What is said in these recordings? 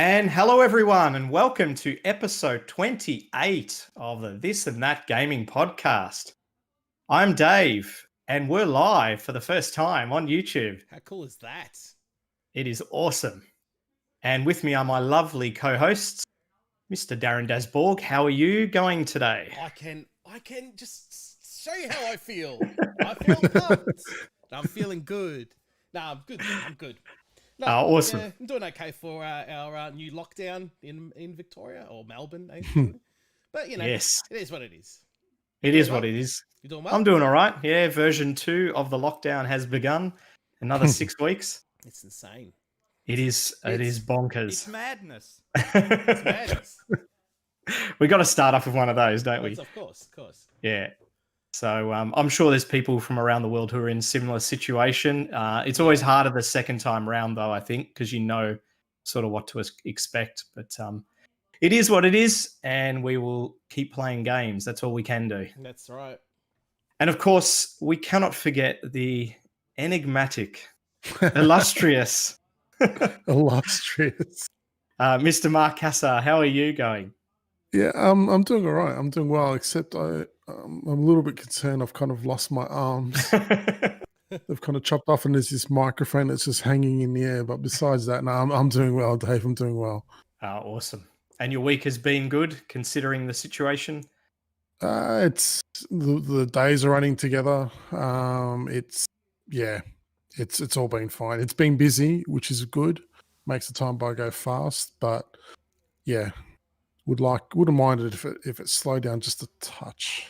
And hello, everyone, and welcome to episode 28 of the This and That Gaming Podcast. I'm Dave, and we're live for the first time on YouTube. How cool is that? It is awesome. And with me are my lovely co-hosts, Mr. Darren Dasborg. How are you going today? I can just show you how I feel. I feel pumped. I'm feeling good. No, I'm good. I'm good. No, awesome. Yeah, I'm doing okay for our new lockdown in Victoria or Melbourne. But, you know, Yes. it is what it is. It is what it is. You doing well? I'm doing all right. Yeah, version 2 of the lockdown has begun. Another 6 weeks. It's insane. It is bonkers. It's madness. It's madness. We got to start off with one of those, don't we? Of course. Yeah. So I'm sure there's people from around the world who are in similar situation. It's always harder the second time round, though, I think, because you know sort of what to expect. But it is what it is, and we will keep playing games. That's all we can do. That's right. And, of course, we cannot forget the enigmatic, illustrious... Illustrious. Mr. Mark Cassar, how are you going? Yeah, I'm doing all right. I'm doing well, except I'm a little bit concerned. I've kind of lost my arms. They've kind of chopped off, and there's this microphone that's just hanging in the air. But besides that, no, I'm doing well, Dave. I'm doing well. Awesome. And your week has been good, considering the situation? It's the days are running together. It's all been fine. It's been busy, which is good. Makes the time by go fast, but yeah, wouldn't mind it if it slowed down just a touch.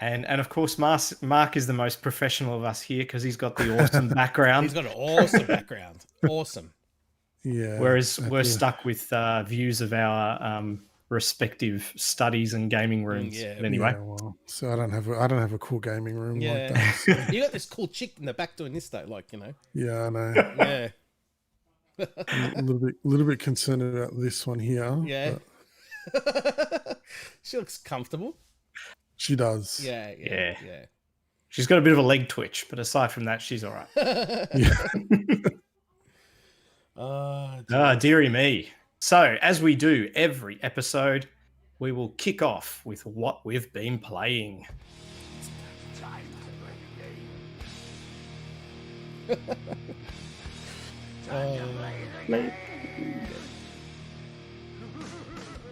And of course, Mark is the most professional of us here because he's got the awesome background. He's got an awesome background. Awesome. Yeah. Whereas we're stuck with views of our respective studies and gaming rooms. Yeah. But anyway, well, so I don't have a cool gaming room like that. So. You got this cool chick in the back doing this though, like, you know. Yeah, I know. Yeah. A little bit concerned about this one here. Yeah. She looks comfortable. She does. Yeah. She's got a bit of a leg twitch, but aside from that, she's all right. Yeah. Dearie me. So, as we do every episode, we will kick off with what we've been playing.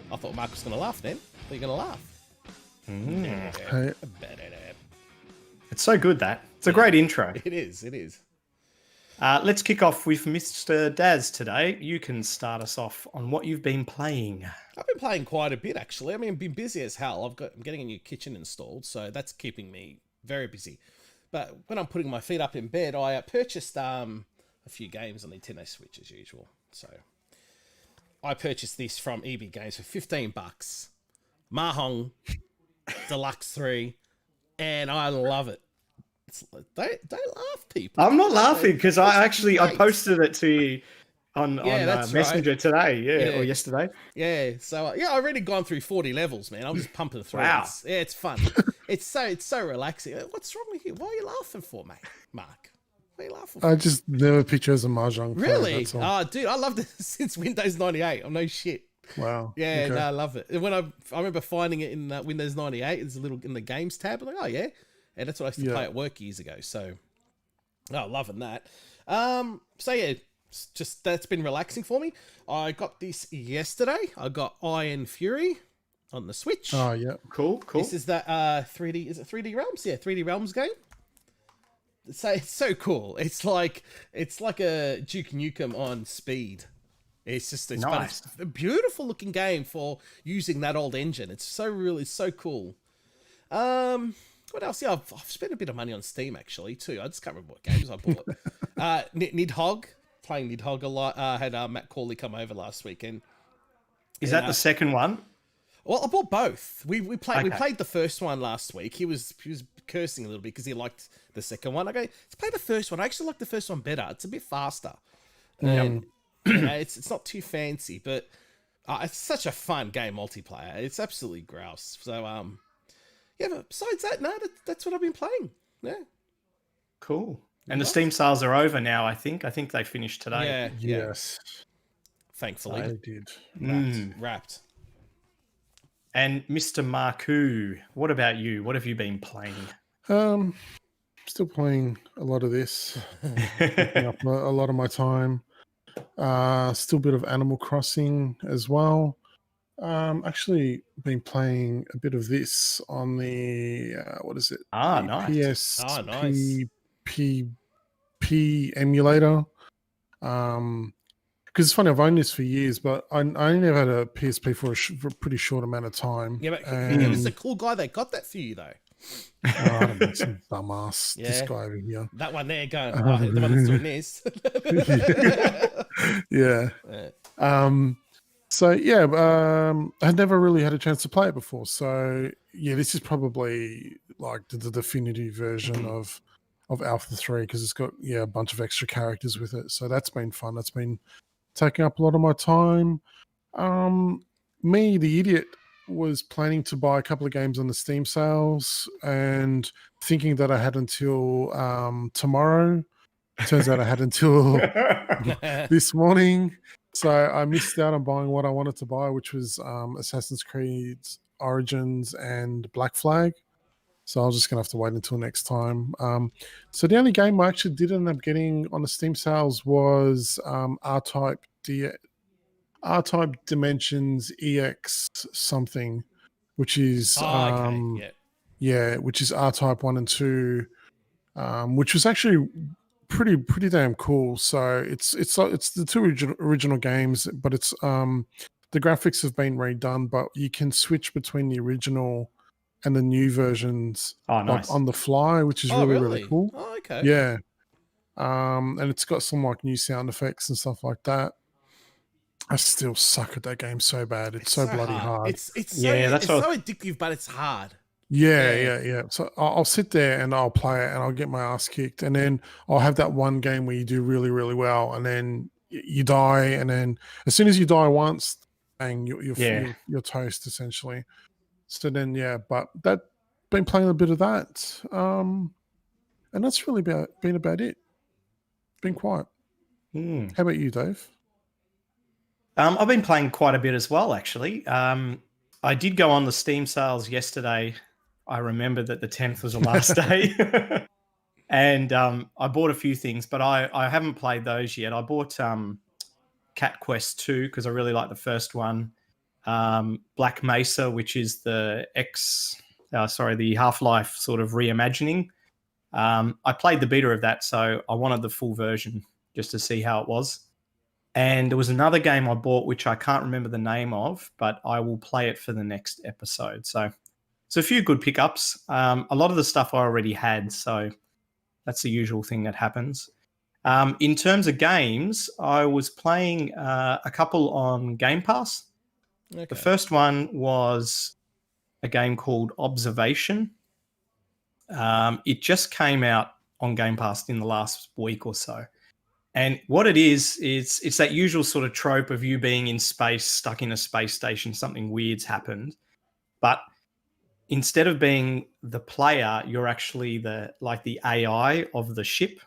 I thought Mark was going to laugh then. I thought you were going to laugh. Hey. It's so good, that. It's a great intro. It is. Let's kick off with Mr. Daz today. You can start us off on what you've been playing. I've been playing quite a bit, actually. I mean, I've been busy as hell. I'm getting a new kitchen installed, so that's keeping me very busy. But when I'm putting my feet up in bed, I purchased a few games on Nintendo Switch as usual. So I purchased this from EB Games for $15. Mahjong Deluxe 3, and I love it. Don't laugh, people. I'm not laughing because I posted it to you on Messenger today, or yesterday. Yeah, so I've already gone through 40 levels, man. I'm just pumping through. Wow. It's fun. It's so relaxing. What's wrong with you? What are you laughing for, mate, Mark? What are you laughing for? I just never picture as a mahjong player. Really? Oh, dude, I loved it since Windows 98. I'm no shit. Wow. Yeah, Okay. no, I love it. And when I remember finding it in Windows 98, it's a little in the games tab. I'm like, oh yeah, and that's what I used to play at work years ago. So, loving that. So yeah, just that's been relaxing for me. I got this yesterday. I got Iron Fury on the Switch. Oh yeah, cool. This is that 3D. Is it 3D Realms? Yeah, 3D Realms game. So it's so cool. It's like a Duke Nukem on speed. It's nice. It's a beautiful looking game for using that old engine. It's so cool. What else? Yeah, I've spent a bit of money on Steam actually too. I just can't remember what games I bought. Nidhogg, playing Nidhogg a lot. I had Matt Corley come over last weekend. Is that the second one? Well, I bought both. We played the first one last week. He was cursing a little bit because he liked the second one. I go, let's play the first one. I actually like the first one better. It's a bit faster. And it's not too fancy, but it's such a fun game multiplayer. It's absolutely grouse. So yeah, but besides that, no, that's what I've been playing. Yeah. Cool. And the Steam sales are over now, I think. I think they finished today. Yeah. yes. thankfully. I did. Wrapped. And Mr. Marku, what about you? What have you been playing? Still playing a lot of this, taking up a lot of my time. Still a bit of Animal Crossing as well. Actually been playing a bit of this on the what is it? Ah, The nice. Nice. PSP emulator. Because it's funny, I've owned this for years, but I only ever had a PSP for a pretty short amount of time. Yeah, but who was the cool guy that got that for you, though? I don't know, some dumbass. This Yeah. guy over here. That one there going, oh, the one that's doing this. Yeah. So yeah, I had never really had a chance to play it before. So yeah, this is probably like the definitive version of Alpha 3 because it's got a bunch of extra characters with it. So that's been fun. That's been taking up a lot of my time. Me, the idiot, was planning to buy a couple of games on the Steam sales and thinking that I had until tomorrow. Turns out I had until this morning. So I missed out on buying what I wanted to buy, which was Assassin's Creed Origins and Black Flag. So I was just going to have to wait until next time. So the only game I actually did end up getting on the Steam sales was R-Type Dimensions EX something, which is which is R-Type 1 and 2, which was actually pretty damn cool. So it's the two original games, but it's the graphics have been redone, but you can switch between the original and the new versions nice. on the fly, which is really cool. Oh, okay. Yeah. And it's got some like new sound effects and stuff like that. I still suck at that game so bad. It's so bloody hard. It's so addictive, but it's hard. Yeah. So I'll sit there and I'll play it and I'll get my ass kicked. And then I'll have that one game where you do really, really well. And then you die. And then as soon as you die once, bang, you're toast essentially. So then, but that been playing a bit of that. And that's really been about it. Been quiet. How about you, Dave? I've been playing quite a bit as well, actually. I did go on the Steam sales yesterday. I remember that the 10th was the last day. And I bought a few things, but I haven't played those yet. I bought Cat Quest 2 because I really like the first one. Black Mesa, which is the Half-Life sort of reimagining. I played the beta of that, so I wanted the full version just to see how it was. And there was another game I bought, which I can't remember the name of, but I will play it for the next episode. So it's a few good pickups. A lot of the stuff I already had, so that's the usual thing that happens. In terms of games, I was playing a couple on Game Pass. Okay. The first one was a game called Observation. It just came out on Game Pass in the last week or so. And what it is it's that usual sort of trope of you being in space, stuck in a space station, something weird's happened. But instead of being the player, you're actually the AI of the ship.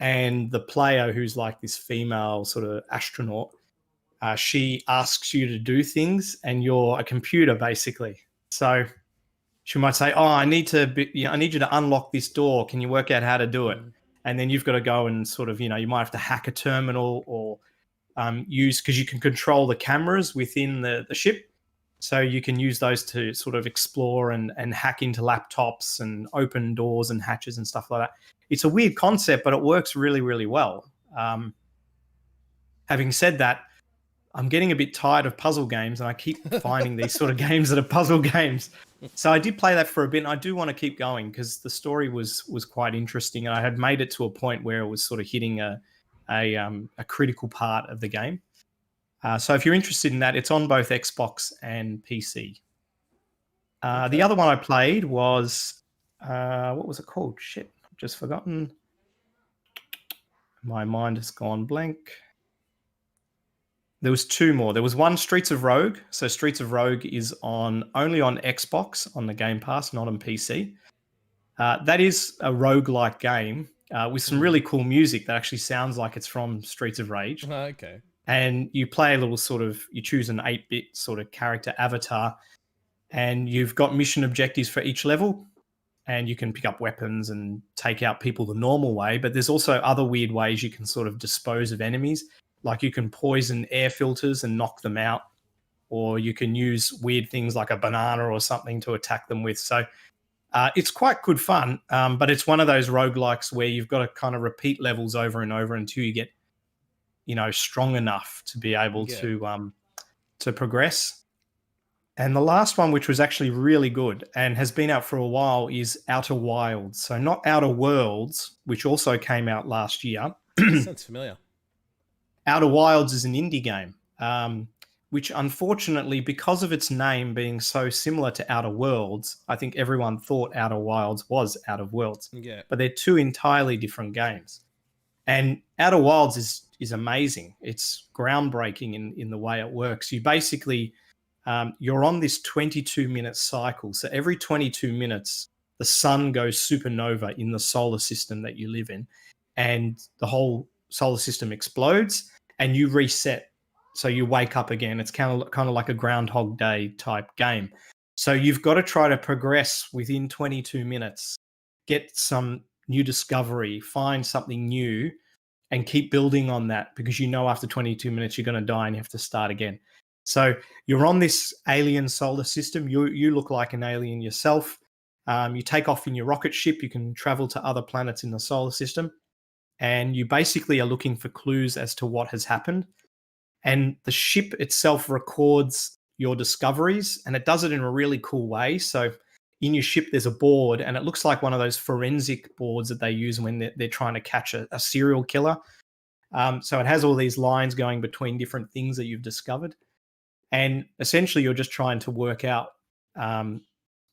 And the player, who's like this female sort of astronaut, she asks you to do things and you're a computer basically. So she might say, I need you to unlock this door. Can you work out how to do it? And then you've got to go and sort of, you might have to hack a terminal or because you can control the cameras within the ship. So you can use those to sort of explore and hack into laptops and open doors and hatches and stuff like that. It's a weird concept, but it works really, really well. Having said that, I'm getting a bit tired of puzzle games and I keep finding these sort of games that are puzzle games. So I did play that for a bit and I do want to keep going because the story was quite interesting and I had made it to a point where it was sort of hitting a critical part of the game. So if you're interested in that, it's on both Xbox and PC. Okay. The other one I played was, what was it called? Shit, I've just forgotten. My mind has gone blank. There was two more. There was one, Streets of Rogue. So Streets of Rogue is only on Xbox on the Game Pass, not on PC. That is a roguelike game with some really cool music that actually sounds like it's from Streets of Rage. Okay. and you play a little you choose an 8-bit sort of character avatar, and you've got mission objectives for each level, and you can pick up weapons and take out people the normal way. But there's also other weird ways you can sort of dispose of enemies. Like you can poison air filters and knock them out, or you can use weird things like a banana or something to attack them with. So it's quite good fun, but it's one of those roguelikes where you've got to kind of repeat levels over and over until you get, strong enough to be able to progress. And the last one, which was actually really good and has been out for a while, is Outer Wilds. So not Outer Worlds, which also came out last year. Sounds familiar. Outer Wilds is an indie game, which unfortunately, because of its name being so similar to Outer Worlds, I think everyone thought Outer Wilds was Out of Worlds. Yeah. But they're two entirely different games. And Outer Wilds is amazing. It's groundbreaking in the way it works. You basically... you're on this 22-minute cycle. So every 22 minutes, the sun goes supernova in the solar system that you live in, and the whole solar system explodes, and you reset. So you wake up again. It's kind of like a Groundhog Day type game. So you've got to try to progress within 22 minutes, get some new discovery, find something new, and keep building on that, because after 22 minutes you're going to die and you have to start again. So you're on this alien solar system. You look like an alien yourself. You take off in your rocket ship. You can travel to other planets in the solar system. And you basically are looking for clues as to what has happened. And the ship itself records your discoveries, and it does it in a really cool way. So in your ship, there's a board, and it looks like one of those forensic boards that they use when they're trying to catch a serial killer. So it has all these lines going between different things that you've discovered. And essentially, you're just trying to work out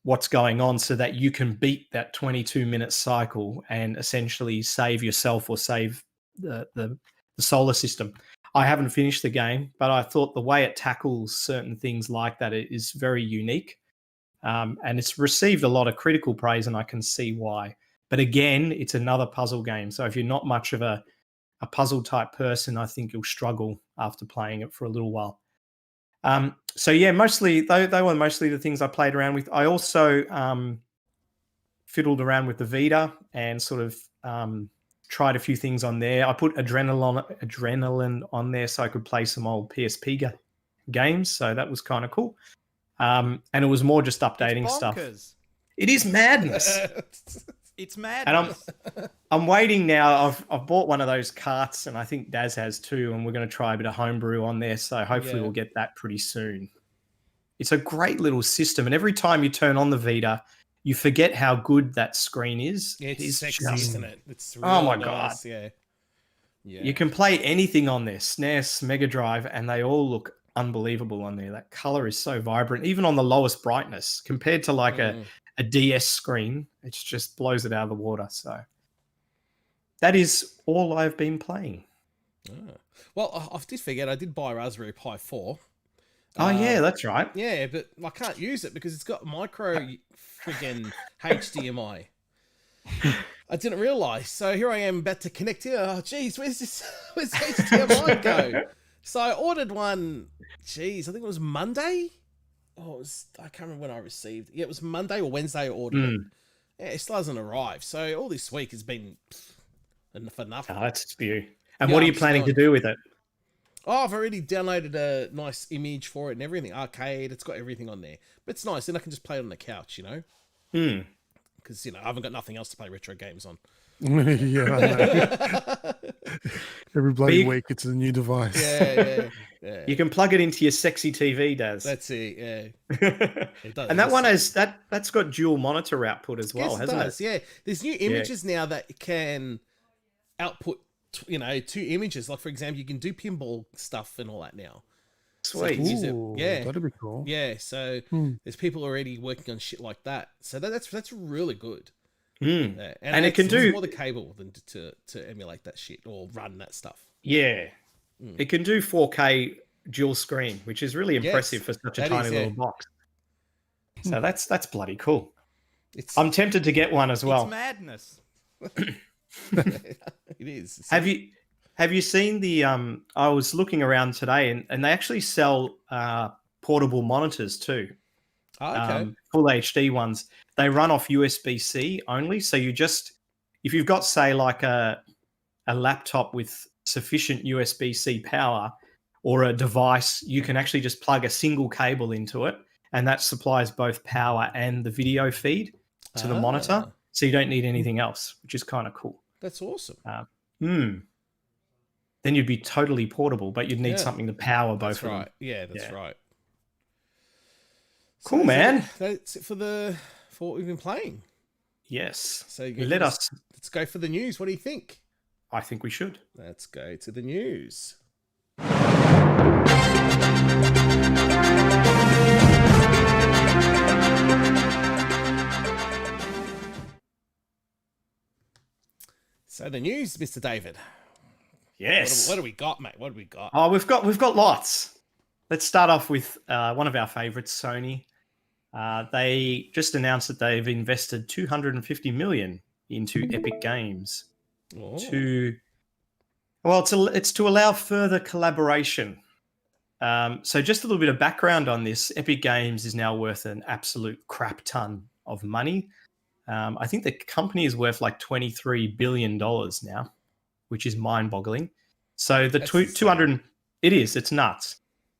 what's going on so that you can beat that 22-minute cycle and essentially save yourself or save the solar system. I haven't finished the game, but I thought the way it tackles certain things like that is very unique. And it's received a lot of critical praise, and I can see why. But again, it's another puzzle game. So if you're not much of a puzzle type person, I think you'll struggle after playing it for a little while. So yeah, mostly they were mostly the things I played around with. I also fiddled around with the Vita and sort of tried a few things on there. I put Adrenaline on there so I could play some old PSP games. So that was kind of cool. And it was more just updating stuff. It is madness. It's madness. And I'm waiting now. I've bought one of those carts, and I think Daz has too, and we're going to try a bit of homebrew on there. So hopefully we'll get that pretty soon. It's a great little system, and every time you turn on the Vita, you forget how good that screen is. It's sexy, isn't it? It's really oh my nice. god! Yeah. You can play anything on there, SNES, Mega Drive, and they all look unbelievable on there. That color is so vibrant, even on the lowest brightness, compared to like a DS screen. It just blows it out of the water. So that is all I've been playing. Well, I did forget I did buy a Raspberry Pi 4. Oh yeah, that's right. Yeah, but I can't use it because it's got micro friggin' HDMI. I didn't realise. So here I am about to connect here. Oh geez, where's HDMI go? So I ordered one. Geez, I think it was Monday. Oh, I can't remember when I received. Yeah, it was Monday or Wednesday I ordered it. Yeah, it still hasn't arrived. So all this week has been for nothing. Oh, that's you. And what are you planning to do with it? Oh, I've already downloaded a nice image for it and everything. Arcade, it's got everything on there. But it's nice. Then I can just play it on the couch, you know? Because, I haven't got nothing else to play retro games on. Yeah, I know. Every bloody week it's a new device. Yeah. You can plug it into your sexy TV, Daz. That's it, yeah. It does. And that one has that's got dual monitor output as well, hasn't it? Yeah. There's new images now that can output, 2 images. Like, for example, you can do pinball stuff and all that now. Sweet. Ooh, that'd be cool. Yeah, so there's people already working on shit like that. So that's really good. And it can do more the cable than to emulate that shit or run that stuff. Yeah. It can do 4K dual screen, which is really impressive for such a tiny little box. So that's bloody cool. I'm tempted to get one as well. It's madness. It is. Have Have you seen the? I was looking around today, and they actually sell portable monitors too. Oh, okay. Full HD ones. They run off USB-C only, so you just if you've got say like a laptop with sufficient USB-C power or a device, you can actually just plug a single cable into it, and that supplies both power and the video feed to the monitor. So you don't need anything else, which is kind of cool. That's awesome. Then you'd be totally portable, but you'd need something to power both of them. Yeah, that's right. Cool, man. That's it for what we've been playing. Yes. So let's go for the news. What do you think? I think we should. Let's go to the news. So the news, Mr. David. Yes. What do we got, mate? What do we got? Oh, we've got lots. Let's start off with one of our favorites, Sony. They just announced that they've invested $250 million into Epic Games it's to allow further collaboration. So just a little bit of background on this. Epic Games is now worth an absolute crap ton of money. I think the company is worth like $23 billion now, which is mind-boggling. So the 200, it's nuts.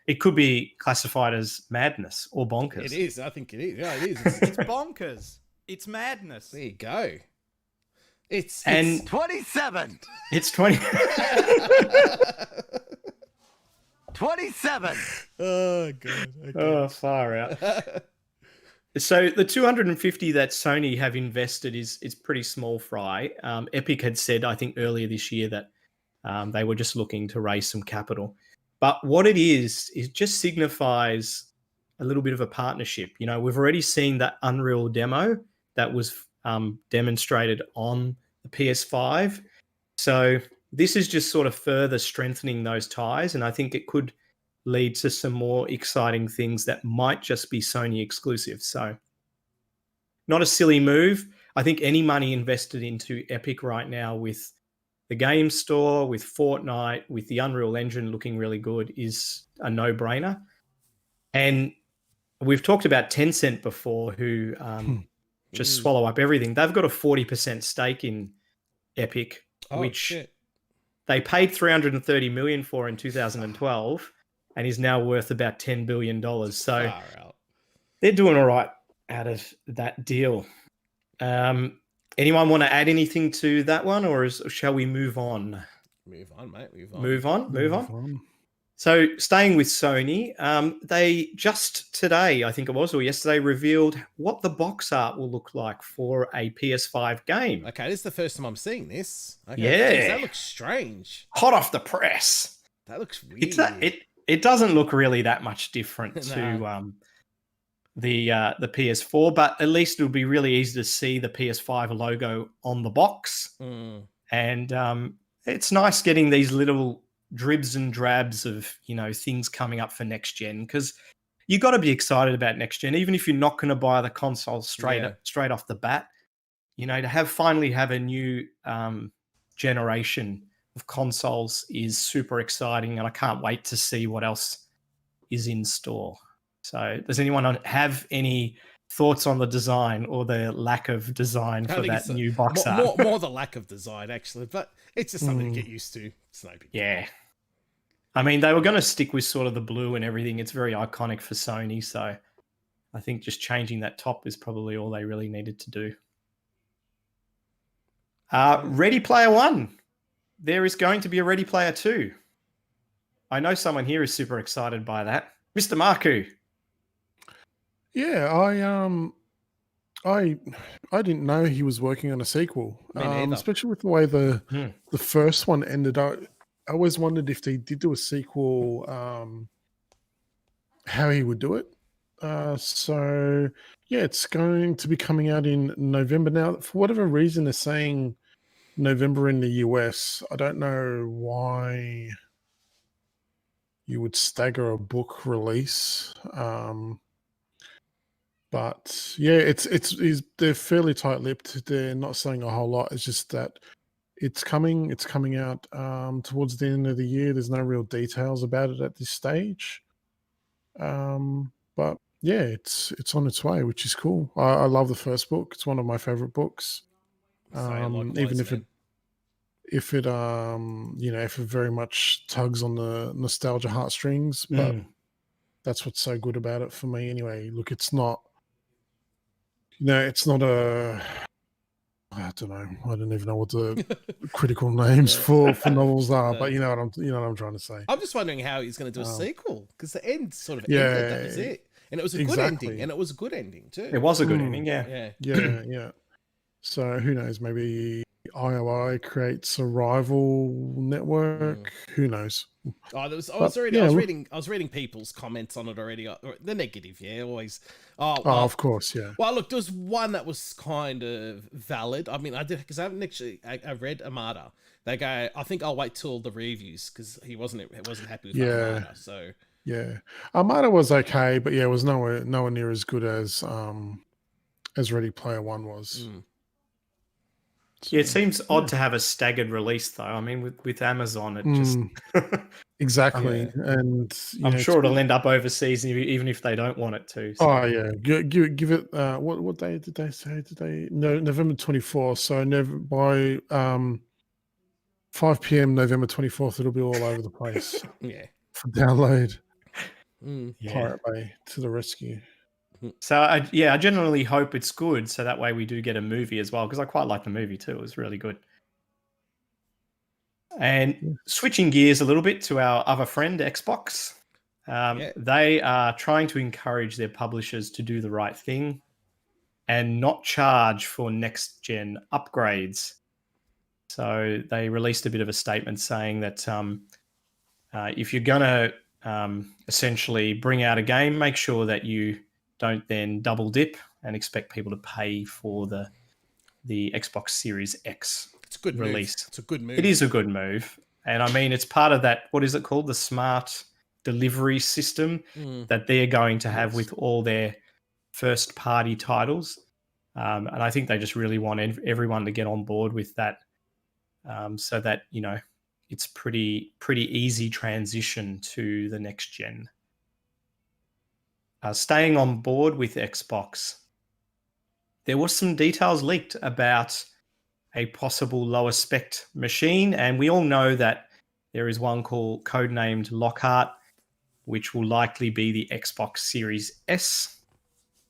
It could be classified as madness or bonkers. It is. I think it is. Yeah, it is. It's bonkers. It's madness. There you go. It's 27. It's 20. 27. Oh god. Okay. Oh, far out. So the 250 that Sony have invested is pretty small fry. Epic had said, I think earlier this year, that they were just looking to raise some capital. But what it just signifies a little bit of a partnership. You know, we've already seen that Unreal demo that was demonstrated on the PS5. So this is just sort of further strengthening those ties. And I think it could lead to some more exciting things that might just be Sony exclusive. So not a silly move. I think any money invested into Epic right now with the game store, with Fortnite, with the Unreal Engine looking really good is a no-brainer. And we've talked about Tencent before, who just swallow up everything. They've got a 40% stake in Epic, which they paid $330 million for in 2012 and is now worth about $10 billion. So they're doing all right out of that deal. Anyone want to add anything to that one, or shall we move on? Move on, mate. Move on. So staying with Sony, they just today, I think it was, or yesterday, revealed what the box art will look like for a PS5 game. Okay, this is the first time I'm seeing this. Okay, yeah. Geez, that looks strange. Hot off the press. That looks weird. It doesn't look really that much different to the PS4, but at least it'll be really easy to see the PS5 logo on the box. And it's nice getting these little dribs and drabs of, you know, things coming up for next gen, because you got to be excited about next gen, even if you're not going to buy the console straight off the bat. You know, to finally have a new generation of consoles is super exciting, and I can't wait to see what else is in store. So does anyone have any thoughts on the design or the lack of design for that new box art? More the lack of design, actually, but it's just something to get used to. It's no big deal. Yeah. I mean, they were going to stick with sort of the blue and everything. It's very iconic for Sony, so I think just changing that top is probably all they really needed to do. Ready Player One. There is going to be a Ready Player 2. I know someone here is super excited by that. Mr. Marku. Yeah, I didn't know he was working on a sequel, especially with the way the first one ended. I always wondered if they did do a sequel, how he would do it. So yeah, it's going to be coming out in November now. For whatever reason, they're saying November in the US. I don't know why you would stagger a book release. But yeah, it's they're fairly tight-lipped. They're not saying a whole lot. It's just that It's coming. It's coming out towards the end of the year. There's no real details about it at this stage. But yeah, it's on its way, which is cool. I love the first book. It's one of my favorite books. Likewise, Even if man. if it if it very much tugs on the nostalgia heartstrings, but that's what's so good about it for me anyway. Look, it's not it's not a I don't know. I don't even know what the critical names for novels are, but you know what I'm trying to say. I'm just wondering how he's going to do a sequel, because the end sort of Yeah, ended. That was it, and it was a good exactly. ending, and it was a good ending too. It was a good ending, yeah. Yeah. So who knows? Maybe IOI creates a rival network. Who knows? I was But, reading people's comments on it already. The negative, always. of course, yeah. Well, look, there was one that was kind of valid. I mean, I did, because I haven't actually. I read Armada. They go, I think I'll wait till the reviews, because he wasn't happy with Armada. So yeah, Armada was okay, but yeah, it was nowhere near as good as Ready Player One was. So, yeah, it seems odd to have a staggered release, though. I mean, with Amazon, it just exactly, and I'm sure it'll end up overseas, even if they don't want it to. So. Oh yeah, give it. What day did they say? November 24th. So by 5 p.m. November 24th, it'll be all over the place. For download. Pirate Bay to the rescue. So I generally hope it's good, so that way we do get a movie as well, because I quite like the movie too. It was really good. And switching gears a little bit to our other friend, Xbox. They are trying to encourage their publishers to do the right thing and not charge for next-gen upgrades. So they released a bit of a statement saying that if you're going to essentially bring out a game, make sure that you don't then double dip and expect people to pay for the Xbox Series X release. It's a good move. It is a good move. And I mean, it's part of that, what is it called? The smart delivery system that they're going to have with all their first party titles. And I think they just really want everyone to get on board with that, so that, it's pretty easy transition to the next gen. Staying on board with Xbox, there was some details leaked about a possible lower spec machine, and we all know that there is one codenamed Lockhart, which will likely be the Xbox Series S.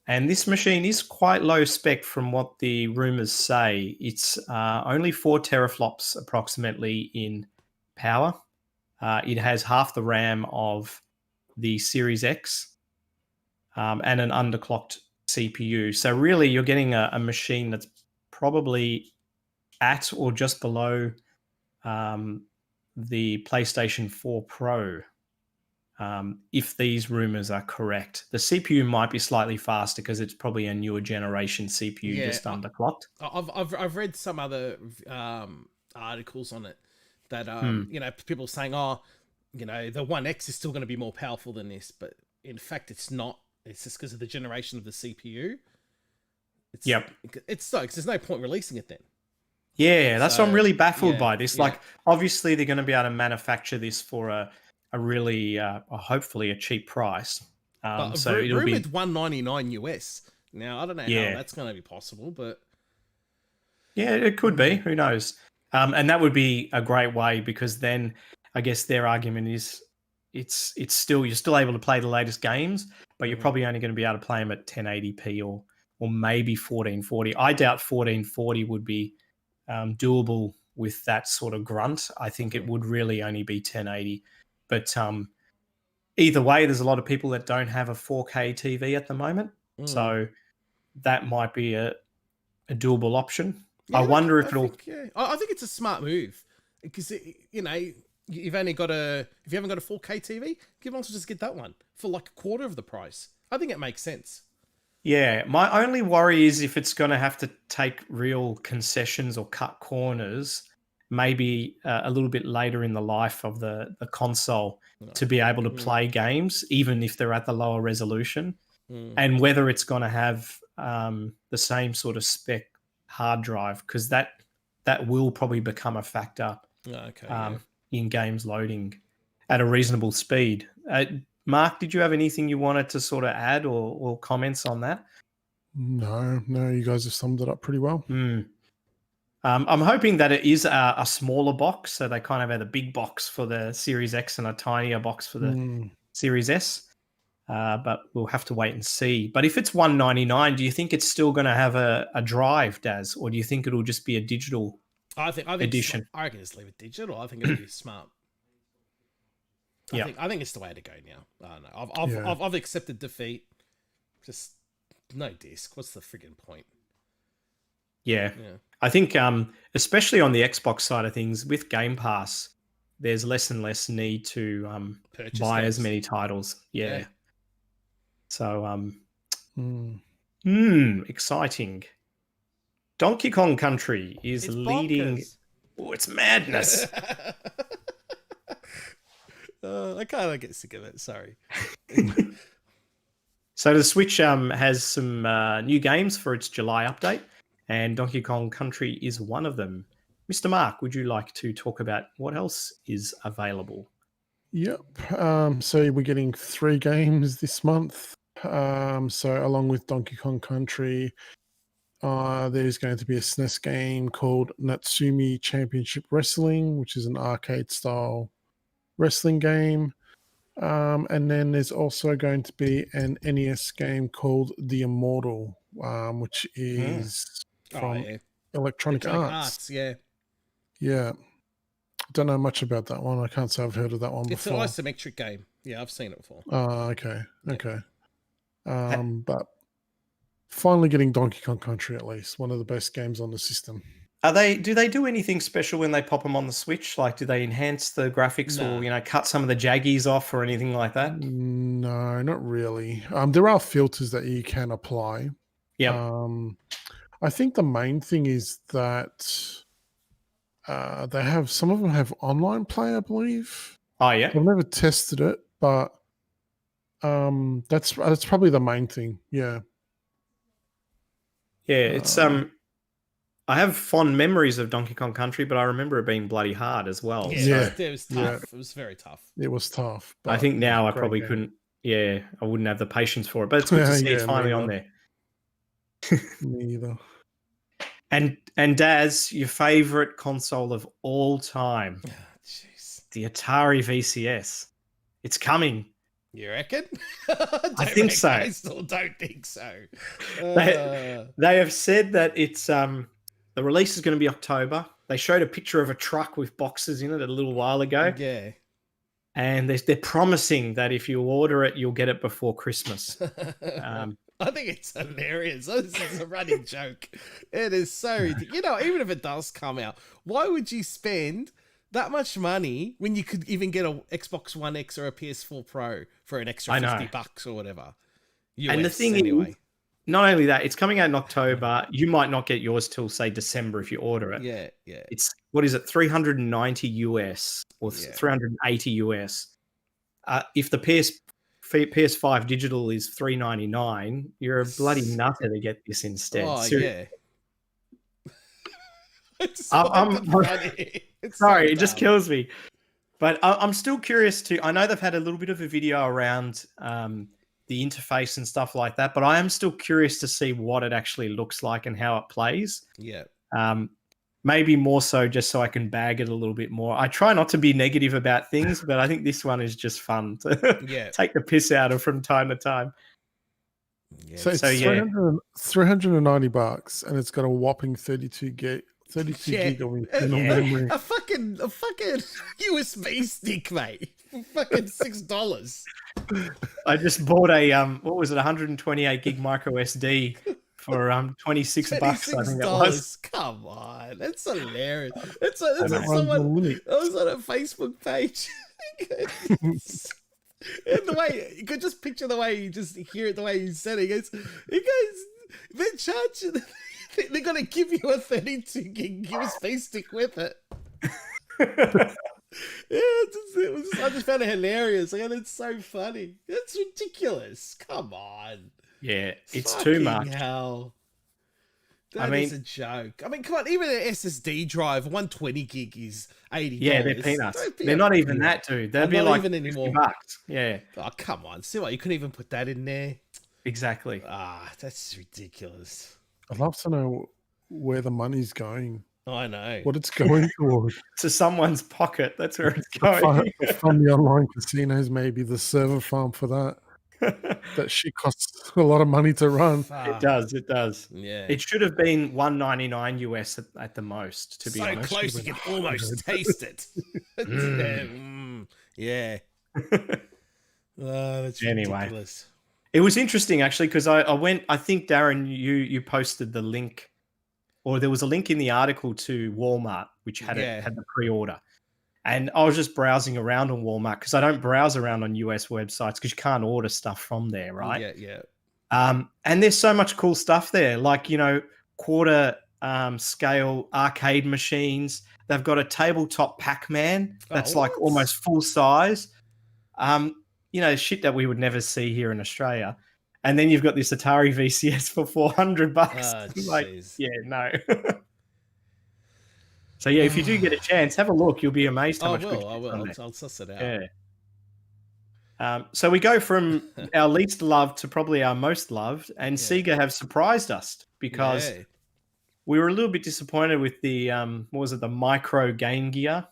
And this machine is quite low spec from what the rumors say. It's only 4 teraflops approximately in power. It has half the RAM of the Series X. And an underclocked CPU. So really, you're getting a machine that's probably at or just below the PlayStation 4 Pro, if these rumors are correct. The CPU might be slightly faster because it's probably a newer generation CPU, just underclocked. I've read some other articles on it that people saying, the One X is still going to be more powerful than this, but in fact, it's not. It's just because of the generation of the CPU. It's so, because there's no point releasing it then. Yeah, that's what I'm really baffled by this. Like, obviously, they're going to be able to manufacture this for a really, hopefully, a cheap price. So it'll be $199 US. Now, I don't know how that's going to be possible, but yeah, it could be. Who knows? And that would be a great way, because then I guess their argument is it's still, you're still able to play the latest games, but you're probably only going to be able to play them at 1080p or maybe 1440. I doubt 1440 would be doable with that sort of grunt. I think it would really only be 1080. But either way, there's a lot of people that don't have a 4K TV at the moment, so that might be a doable option. I wonder if it'll. I think it's a smart move, because if you haven't got a 4K TV, you might as well just get that one for like a quarter of the price. I think it makes sense. Yeah, my only worry is if it's going to have to take real concessions or cut corners, maybe a little bit later in the life of the console to be able to play games, even if they're at the lower resolution, and whether it's going to have the same sort of spec hard drive, because that that will probably become a factor Okay. in games loading at a reasonable speed. Mark, did you have anything you wanted to sort of add or comments on that? No, you guys have summed it up pretty well. I'm hoping that it is a smaller box, so they kind of had a big box for the Series X and a tinier box for the Series S. But we'll have to wait and see. But if it's $199, do you think it's still going to have a drive, Daz, or do you think it'll just be a digital I think edition? I reckon just leave it digital. I think it'll be smart. I think it's the way to go now. I don't know. I've accepted defeat. Just no disc. What's the friggin' point? Yeah. I think especially on the Xbox side of things with Game Pass, there's less and less need to buy as many titles. Yeah. So exciting. Donkey Kong Country is leading. Bonkers. Oh, it's madness. I kind of get sick of it. Sorry. So the Switch has some new games for its July update, and Donkey Kong Country is one of them. Mr. Mark, would you like to talk about what else is available? Yep. So we're getting 3 games this month. So along with Donkey Kong Country, there's going to be a SNES game called Natsumi Championship Wrestling, which is an arcade-style wrestling game. And then there's also going to be an NES game called The Immortal, which is from Electronic Arts. Yeah. Don't know much about that one. I can't say I've heard of that one before. It's an isometric game. Yeah, I've seen it before. Okay. But finally getting Donkey Kong Country, at least one of the best games on the system. Do they do anything special when they pop them on the Switch? Like, do they enhance the graphics or cut some of the jaggies off or anything like that? No, not really. There are filters that you can apply. Yeah. I think the main thing is that they have, some of them have online play, I believe. Oh yeah. I've never tested it, but that's probably the main thing. Yeah. Yeah, it's I have fond memories of Donkey Kong Country, but I remember it being bloody hard as well. Yeah, it was tough. Yeah. It was very tough. It was tough. I think now I probably couldn't. Yeah, I wouldn't have the patience for it. But it's good to see it's finally on there. Me either. And Daz, your favorite console of all time, the Atari VCS. It's coming. You reckon? I think so. I still don't think so. They have said that it's the release is going to be October. They showed a picture of a truck with boxes in it a little while ago. Yeah. And they're promising that if you order it, you'll get it before Christmas. I think it's hilarious. This is a running joke. It is so ridiculous. Even if it does come out, why would you spend that much money when you could even get an Xbox One X or a PS4 Pro for an extra $50 or whatever? US, and the thing is, not only that, it's coming out in October. You might not get yours till say December if you order it. Yeah. It's what is it, $390 US or $380 US. If the PS5 digital is $399, you're a bloody nutter to get this instead. Oh yeah. It's sorry, it just kills me. But I'm still curious to. I know they've had a little bit of a video around the interface and stuff like that, but I am still curious to see what it actually looks like and how it plays. Yeah. Maybe more so just so I can bag it a little bit more. I try not to be negative about things, but I think this one is just fun to take the piss out of from time to time. Yeah. So it's $390 and it's got a whopping 32 gig of internal memory. A fucking USB stick, mate. Fucking $6. I just bought a what was it, 128 gig micro SD for $26. I think that was. Come on, that's hilarious. That's someone. I was on a Facebook page. And the way you could just picture the way you just hear it, the way you said it. He goes, they're charging. They're gonna give you a 32 gig USB stick with it. I just found it hilarious. Like, it's so funny. It's ridiculous. Come on. Yeah, it's Fucking too much. Hell. That is a joke. I mean, come on, even an SSD drive, 120 gig is $80. Yeah, they're peanuts. They're not even that, dude. They'd be not like even $50. anymore. Yeah, Oh, come on. See what? You couldn't even put that in there? exactly. Ah, that's ridiculous. I'd love to know where the money's going, I know. what it's going toward. To someone's pocket. That's where it's going. From the online casinos, maybe the server farm for that. That shit costs a lot of money to run. It does. It does. Yeah. It should have been $1.99 US at the most. To be so honest, close you can almost taste it. Yeah. That's ridiculous. It was interesting actually because I went. I think Darren, you posted the link, or there was a link in the article to Walmart which had had the pre-order, and I was just browsing around on Walmart because I don't browse around on US websites because you can't order stuff from there, right? Yeah. And there's so much cool stuff there, like quarter scale arcade machines. They've got a tabletop Pac-Man that's like almost full size. Shit that we would never see here in Australia. And then you've got this Atari VCS for $400. Like, yeah, no. So yeah, if you do get a chance, have a look. You'll be amazed how much. I will. I'll suss it out. Yeah. So we go from our least loved to probably our most loved, and Sega have surprised us because we were a little bit disappointed with the the Micro Game Gear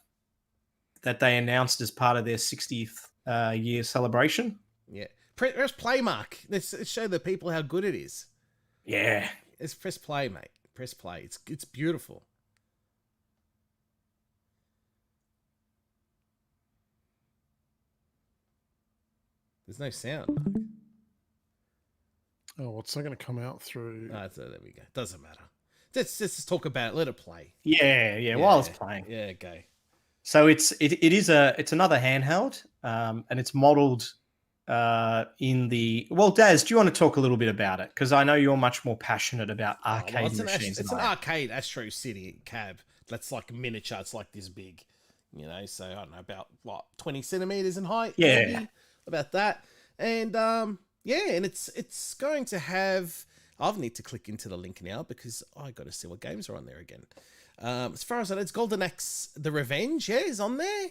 that they announced as part of their 60th year celebration. Yeah. Press play, Mark. Let's show the people how good it is. Yeah. It's press play, mate. Press play. It's beautiful. There's no sound. Oh, what's that going to come out through? So there we go. Doesn't matter. Let's just talk about it. Let it play. Yeah. While it's playing. Yeah, go. So it's another handheld, and it's modeled in the... Well, Daz, do you want to talk a little bit about it? Because I know you're much more passionate about arcade machines. It's an arcade Astro City cab that's like miniature. It's like this big, so I don't know, about 20 centimeters in height. Yeah. Maybe, about that. And and it's going to have... I'll need to click into the link now because I got to see what games are on there again. As far as I know, it's Golden Axe The Revenge, is on there.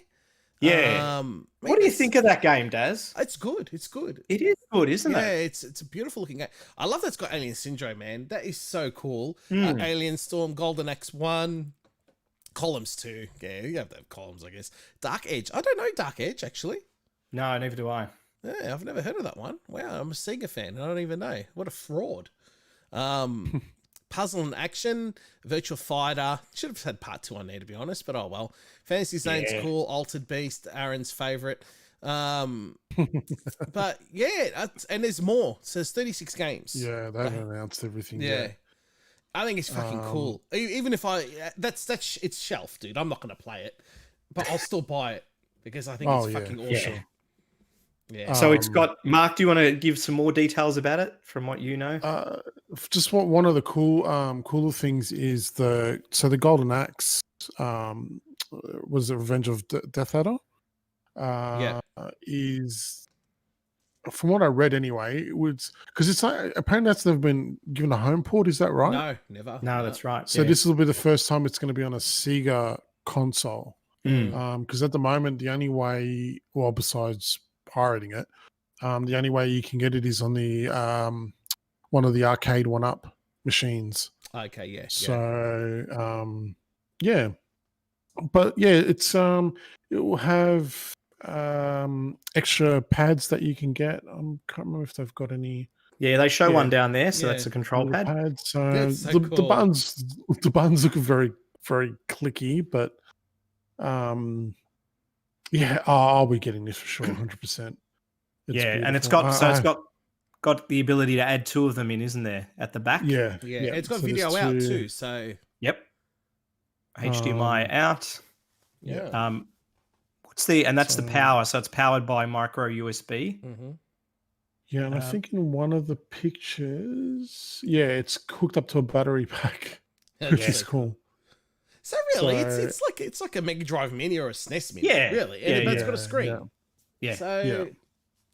Yeah. What do you think of that game, Daz? It's good. It's good. It is good, isn't it? Yeah, it's a beautiful looking game. I love that it's got Alien Syndrome, man. That is so cool. Alien Storm, Golden Axe 1, Columns 2. Yeah, you have to have columns, I guess. Dark Edge. I don't know Dark Edge, actually. No, neither do I. Yeah, I've never heard of that one. Wow, I'm a Sega fan and I don't even know. What a fraud. Puzzle and Action, Virtual Fighter. Should have had part 2 on there, to be honest, but oh well. Fantasy Zone's cool. Altered Beast, Aaron's favorite. But yeah, and there's more. So there's 36 games. Yeah, they haven't announced everything Yeah. yet. I think it's fucking cool. Even if that's it's shelf, dude. I'm not going to play it, but I'll still buy it because I think it's fucking awesome. Yeah. So it's got... Mark, do you want to give some more details about it from what you know? Just one of the cooler things is the Golden Axe was the Revenge of Death Adder. Is, from what I read anyway, it was because it's like, apparently that's never been given a home port. Is that right? No, never. No, that's right. So this will be the first time it's going to be on a Sega console. Because at the moment, the only way, well, besides pirating it, the only way you can get it is on the one of the arcade 1-up machines. Okay, yeah. So yeah, but yeah, it's it will have extra pads that you can get. I can't remember if they've got any. Yeah, they show one down there, so that's a control pad. So, so the buttons look very, very clicky, but yeah, I'll be getting this for sure, 100%. And it's got the ability to add 2 of them in, isn't there, at the back? Yeah. It's got video out too, so yep. HDMI out. Yeah. That's the power, so it's powered by micro USB. Yeah, and I think in one of the pictures, it's hooked up to a battery pack, which is cool. So really, it's like a Mega Drive Mini or a SNES Mini, really, and it's got a screen. Yeah. So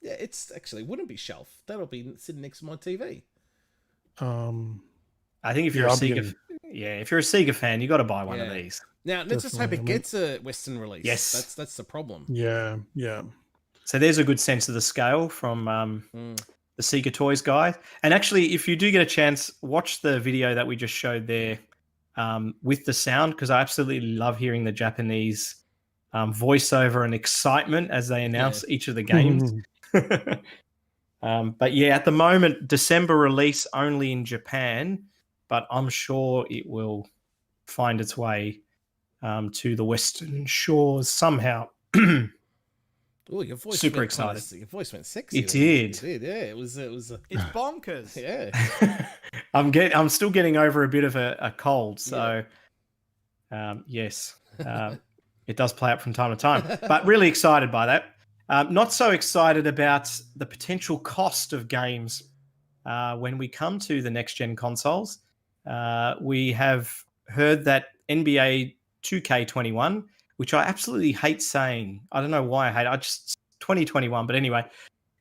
it's actually wouldn't be shelf. That'll be sitting next to my TV. I think if you're Yeah, a I'll be Sega, getting if you're a Sega fan, you got to buy one of Yeah. these. Now let's just hope Definitely, it I mean- gets a Western release. Yes. That's the problem. yeah, yeah. So there's a good sense of the scale from Mm. the Sega Toys guy. And actually, if you do get a chance, watch the video that we just showed there with the sound, because I absolutely love hearing the Japanese voiceover and excitement as they announce each of the games. But yeah, at the moment, December release only in Japan, but I'm sure it will find its way to the Western shores somehow. Oh, your voice Super went excited. Your voice went sexy. It then. did. It did. Yeah, it was. It's bonkers. Yeah. I'm still getting over a bit of a cold, so yes, it does play up from time to time. But really excited by that. Not so excited about the potential cost of games when we come to the next gen consoles. We have heard that NBA 2K21, which I absolutely hate saying. I don't know why I hate it. I just 2021, but anyway,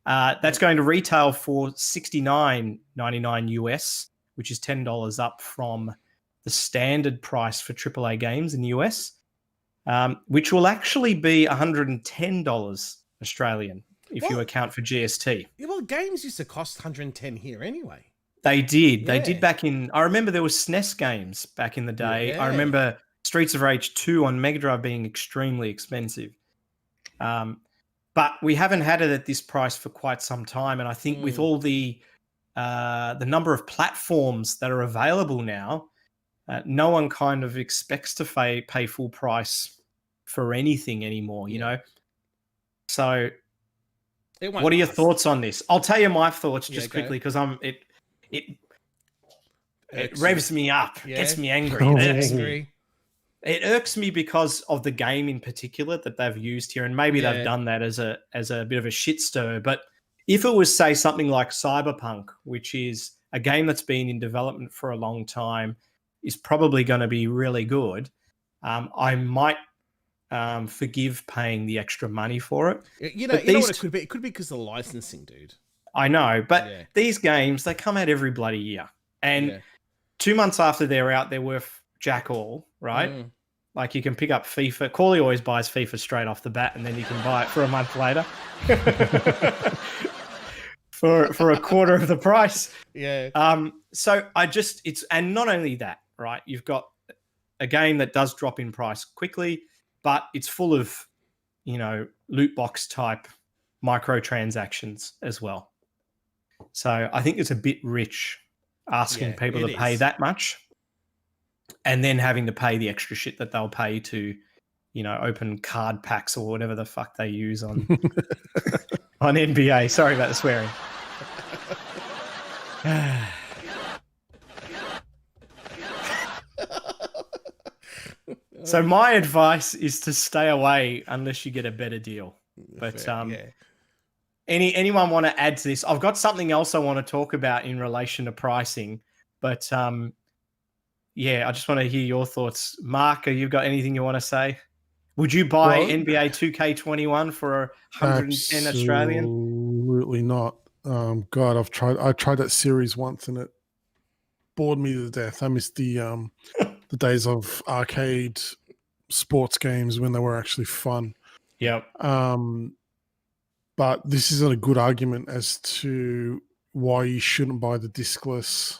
that's going to retail for $69.99 US, which is $10 up from the standard price for AAA games in the US, which will actually be $110 Australian if you What? account for GST. Yeah, well, games used to cost 110 here anyway. They did. They Yeah. did back in. I remember there was SNES games back in the day. I Yeah. remember Streets of Rage 2 on Mega Drive being extremely expensive. But we haven't had it at this price for quite some time. And I think with all the number of platforms that are available now, no one kind of expects to pay full price for anything anymore, you know? So what are your thoughts on this? I'll tell you my thoughts just quickly, because it revs me up, gets me angry. Oh. It irks me. It irks me because of the game in particular that they've used here, and maybe they've done that as a bit of a shit stir. But if it was, say, something like Cyberpunk, which is a game that's been in development for a long time, is probably going to be really good, I might forgive paying the extra money for it. You know what it could be? It could be because of the licensing, dude. I know, but these games, they come out every bloody year. And 2 months after they're out, they're worth jack all, right? Like you can pick up FIFA. Corley always buys FIFA straight off the bat, and then you can buy it for a month later for a quarter of the price. Yeah. So and not only that, right? You've got a game that does drop in price quickly, but it's full of, loot box type microtransactions as well. So I think it's a bit rich asking people to pay that much, and then having to pay the extra shit that they'll pay to, open card packs or whatever the fuck they use on on NBA. Sorry about the swearing. So my advice is to stay away unless you get a better deal. But anyone want to add to this? I've got something else I want to talk about in relation to pricing, but I just want to hear your thoughts. Mark, have you got anything you want to say? Would you buy NBA 2K21 for 110 Australian? Absolutely not. God, I tried that series once and it bored me to death. I missed the days of arcade sports games when they were actually fun. Yep. But this isn't a good argument as to why you shouldn't buy the discless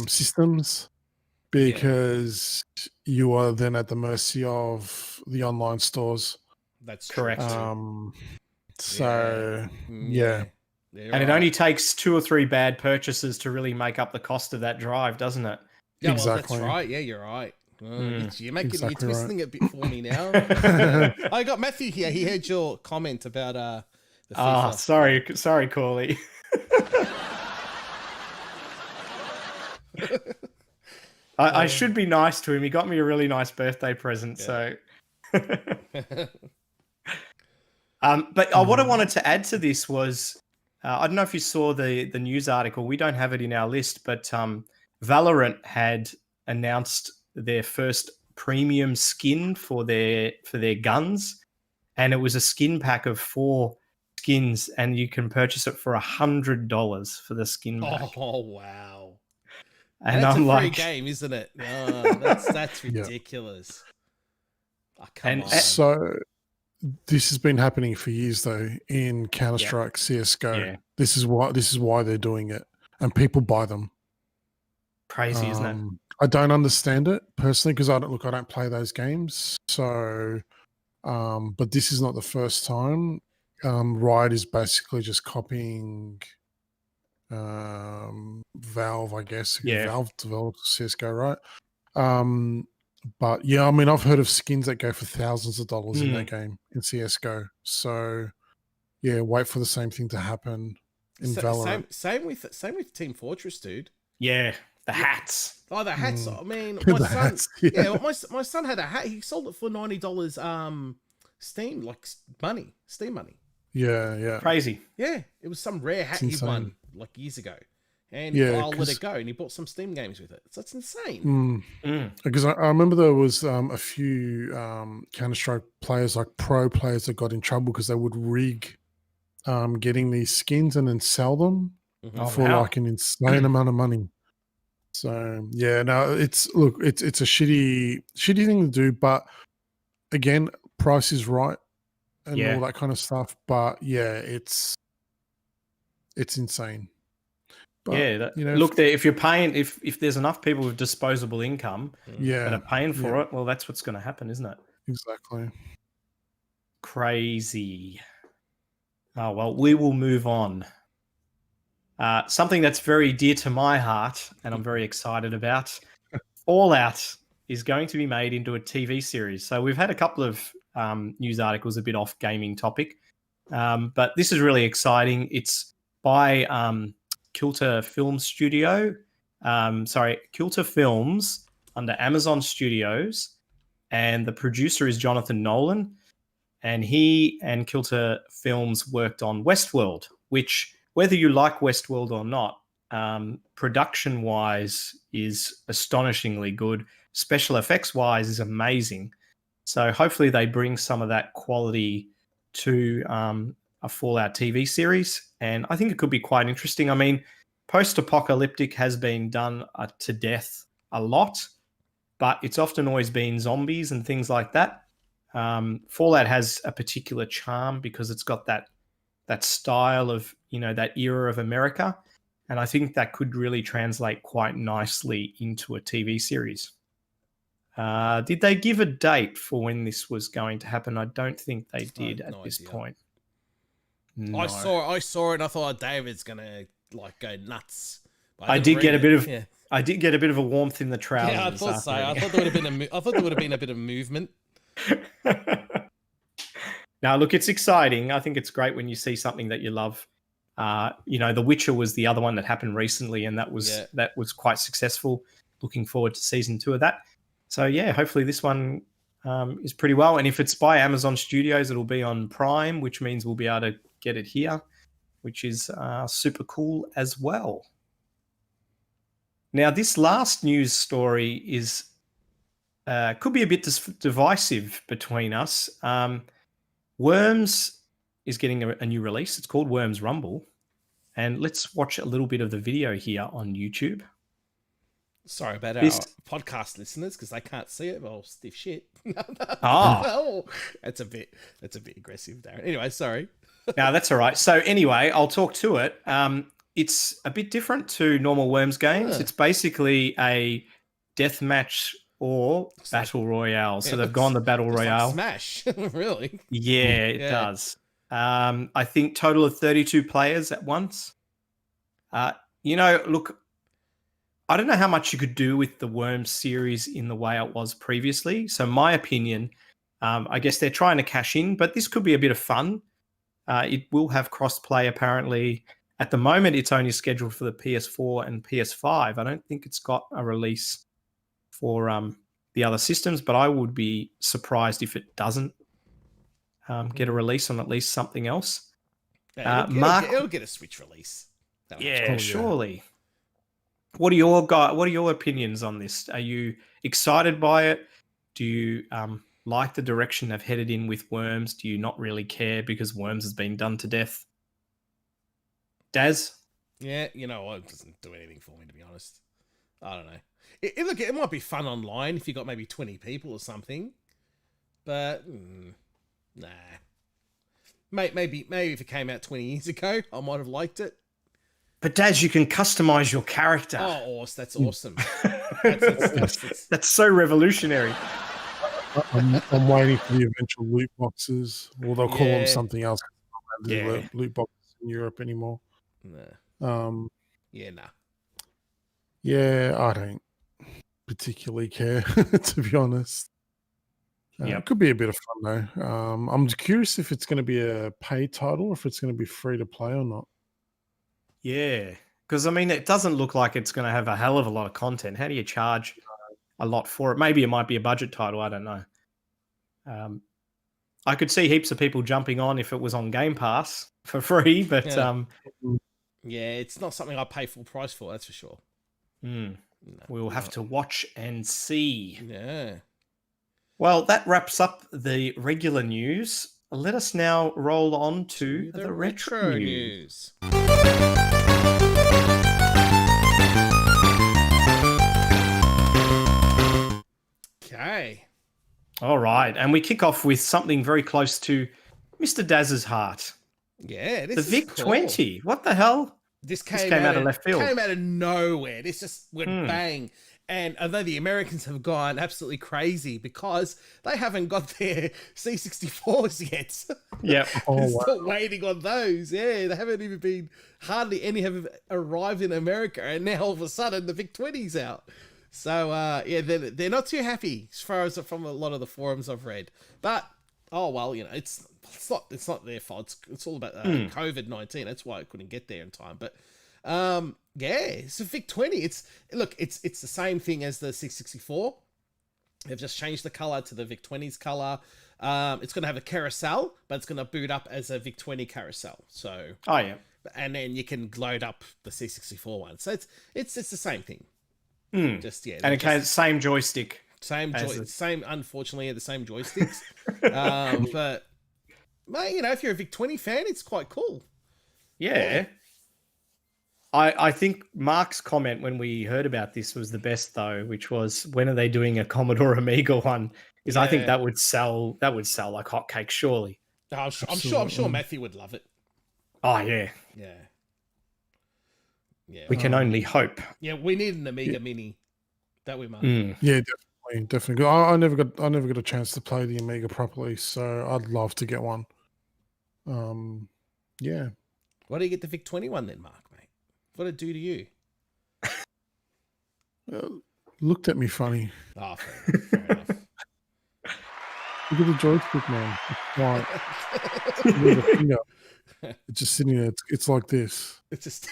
systems, because you are then at the mercy of the online stores. That's correct. And it only takes 2 or 3 bad purchases to really make up the cost of that drive, doesn't it? Yeah, exactly. Well, that's right. Yeah, you're right. You're making Exactly you're twisting it a bit for me now. I got Matthew here. He heard your comment about the FIFA. Sorry, Corley. I should be nice to him. He got me a really nice birthday present. So, but what I wanted to add to this was, I don't know if you saw the news article. We don't have it in our list, but Valorant had announced their first premium skin for their guns, and it was a skin pack of 4 skins, and you can purchase it for $100 for the skin pack. Oh wow! And that's I'm a free like, game, isn't it? Oh, that's Yeah. ridiculous. Oh, come And- on. So this has been happening for years, though, in Counter-Strike, CS:GO. Yeah. This is why they're doing it, and people buy them. crazy, isn't it? I don't understand it personally because I don't play those games. So, but this is not the first time. Riot is basically just copying Valve, I guess. Yeah. Valve developed CS:GO, right? But yeah, I mean, I've heard of skins that go for thousands of dollars in that game in CS:GO. So yeah, wait for the same thing to happen in Valorant. Same with Team Fortress, dude. Yeah. The hats. Oh, the hats. I mean, The my son. hats, yeah. Yeah, my son had a hat. He sold it for $90. Steam money. Steam money. Yeah. Crazy. Yeah, it was some rare hat It's he won insane. like years ago, and Yeah, I'll let 'cause- it go. And he bought some Steam games with it. So it's insane. Because I remember there was a few Counter-Strike players, like pro players, that got in trouble because they would rig getting these skins and then sell them Oh, for wow. like an insane amount of money. So yeah, no, it's a shitty thing to do, but again, price is right and Yeah. all that kind of stuff. But yeah, it's insane. But, Yeah. you know, Look, if you're paying, if there's enough people with disposable income yeah, that are paying for it, well, that's what's going to happen, isn't it? exactly. Crazy. Oh, well, we will move on. Something that's very dear to my heart and I'm very excited about. Fallout is going to be made into a TV series. So we've had a couple of news articles a bit off gaming topic, but this is really exciting. It's by Kilter Films under Amazon Studios, and the producer is Jonathan Nolan, and he and Kilter Films worked on Westworld, which, whether you like Westworld or not, production-wise is astonishingly good. Special effects-wise is amazing. So hopefully they bring some of that quality to a Fallout TV series, and I think it could be quite interesting. I mean, post-apocalyptic has been done to death a lot, but it's often always been zombies and things like that. Fallout has a particular charm because it's got that style of, that era of America, and I think that could really translate quite nicely into a TV series. Did they give a date for when this was going to happen? I don't think they did at this point. No. I saw it and I thought David's gonna go nuts. I did get a bit of a warmth in the trousers. Yeah, I thought so. I thought there would have been a bit of movement. Now, look, it's exciting. I think it's great when you see something that you love. The Witcher was the other one that happened recently, and that was quite successful. Looking forward to season 2 of that. So yeah, hopefully this one is pretty well. And if it's by Amazon Studios, it'll be on Prime, which means we'll be able to get it here, which is super cool as well. Now, this last news story is could be a bit divisive between us. Worms is getting a new release. It's called Worms Rumble. And let's watch a little bit of the video here on YouTube. Sorry about our podcast listeners because they can't see it. Well, stiff shit. Oh, that's a bit aggressive, Darren. Anyway, sorry. No, that's all right. So anyway, I'll talk to it. It's a bit different to normal Worms games. It's basically a deathmatch or battle royale. So they've gone the battle royale. Like Smash, really? Yeah, it does. I think total of 32 players at once. Look, I don't know how much you could do with the Worms series in the way it was previously. So my opinion, I guess they're trying to cash in, but this could be a bit of fun. It will have cross-play apparently. At the moment, it's only scheduled for the PS4 and PS5. I don't think it's got a release for the other systems, but I would be surprised if it doesn't get a release on at least something else. Yeah, it'll get a Switch release. Yeah, surely. What are your opinions on this? Are you excited by it? Do you like the direction they've headed in with Worms? Do you not really care because Worms has been done to death? Daz? Yeah, it doesn't do anything for me, to be honest. I don't know. Look, it might be fun online if you got maybe 20 people or something, but nah. Maybe if it came out 20 years ago, I might have liked it. But Daz, you can customize your character. Oh, that's awesome. That's so revolutionary. I'm waiting for the eventual loot boxes, or they'll call them Yeah. something else. Yeah. Loot boxes in Europe anymore. Nah. Yeah, nah. Yeah, I don't particularly care, to be honest. It could be a bit of fun though. I'm curious if it's going to be a paid title or if it's going to be free to play or not. Yeah, because I mean, it doesn't look like it's going to have a hell of a lot of content. How do you charge a lot for it? Maybe it might be a budget title. I don't know. I could see heaps of people jumping on if it was on Game Pass for free, but yeah, it's not something I pay full price for. That's for sure. No, we'll have to watch and see. Yeah. Well, that wraps up the regular news. Let us now roll on to the retro news. Okay. All right, and we kick off with something very close to Mr. Daz's heart. Yeah, the VIC-20. What the hell? This came out of left field. Came out of nowhere. This just went bang. And although the Americans have gone absolutely crazy because they haven't got their C64s yet. Yeah. They're still waiting on those. Yeah, they haven't even been, hardly any have arrived in America. And now all of a sudden the VIC-20's out. So, yeah, they're not too happy as far as from a lot of the forums I've read. But, oh, well, you know, it's not their fault. It's all about COVID-19. That's why I couldn't get there in time. But, yeah, it's a VIC-20. It's the same thing as the 664. They've just changed the color to the VIC-20's color. It's going to have a carousel, but it's going to boot up as a VIC-20 carousel. So, oh yeah, and then you can load up the C64 one. So it's the same thing. Just and it same joystick. Same, unfortunately, the same joysticks. But, mate, you know, if you're a VIC-20 fan, it's quite cool. Yeah. I think Mark's comment when we heard about this was the best though, which was, when are they doing a Commodore Amiga one? Is I think that would sell like hotcakes, surely. I'm sure Matthew would love it. Oh yeah. Yeah. Yeah. We can only hope. Yeah, we need an Amiga Mini. That we might. Yeah, definitely. I never got a chance to play the Amiga properly, so I'd love to get one. Yeah. Why do you get the VIC-20 one then, Mark, mate? What did it do to you? Looked at me funny. Oh, fair enough. Look at the joystick, man. It's finger. It's just sitting there. It's like this. It's just...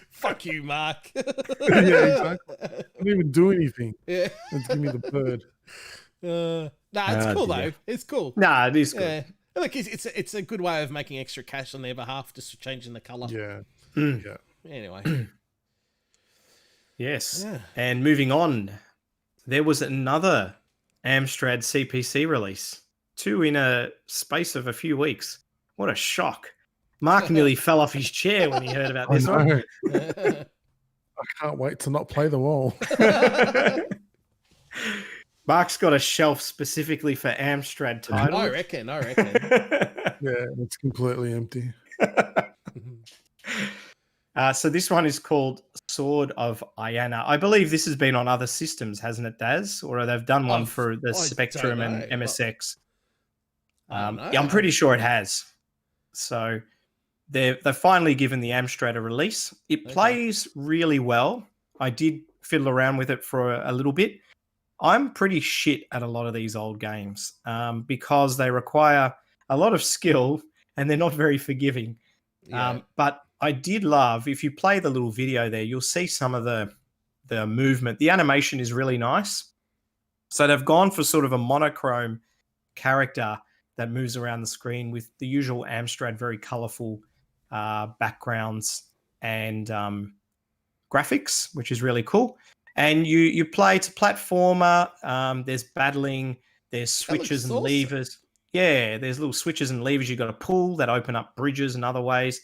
Fuck you, Mark. Yeah, exactly. I didn't even do anything. Yeah. Let's give me the bird. It's cool though. It's cool. Nah, it is good. Yeah. Look, it's a good way of making extra cash on their behalf, just changing the color. Yeah. Yeah. Anyway. Yes. Yeah. And moving on, there was another Amstrad CPC release. 2 in a space of a few weeks. What a shock. Mark nearly fell off his chair when he heard about this one. I can't wait to not play them all. Mark's got a shelf specifically for Amstrad titles. I reckon. Yeah, it's completely empty. So this one is called Sword of Iana. I believe this has been on other systems, hasn't it, Daz? Or they've done one for the Spectrum and MSX. I'm pretty sure it has. So they've finally given the Amstrad a release. It plays really well. I did fiddle around with it for a little bit. I'm pretty shit at a lot of these old games because they require a lot of skill and they're not very forgiving. Yeah. But I did love, if you play the little video there, you'll see some of the movement. The animation is really nice. So they've gone for sort of a monochrome character that moves around the screen with the usual Amstrad, very colorful backgrounds and graphics, which is really cool. And you play, it's a platformer. There's battling. There's switches and levers. Yeah, there's little switches and levers you've got to pull that open up bridges and other ways.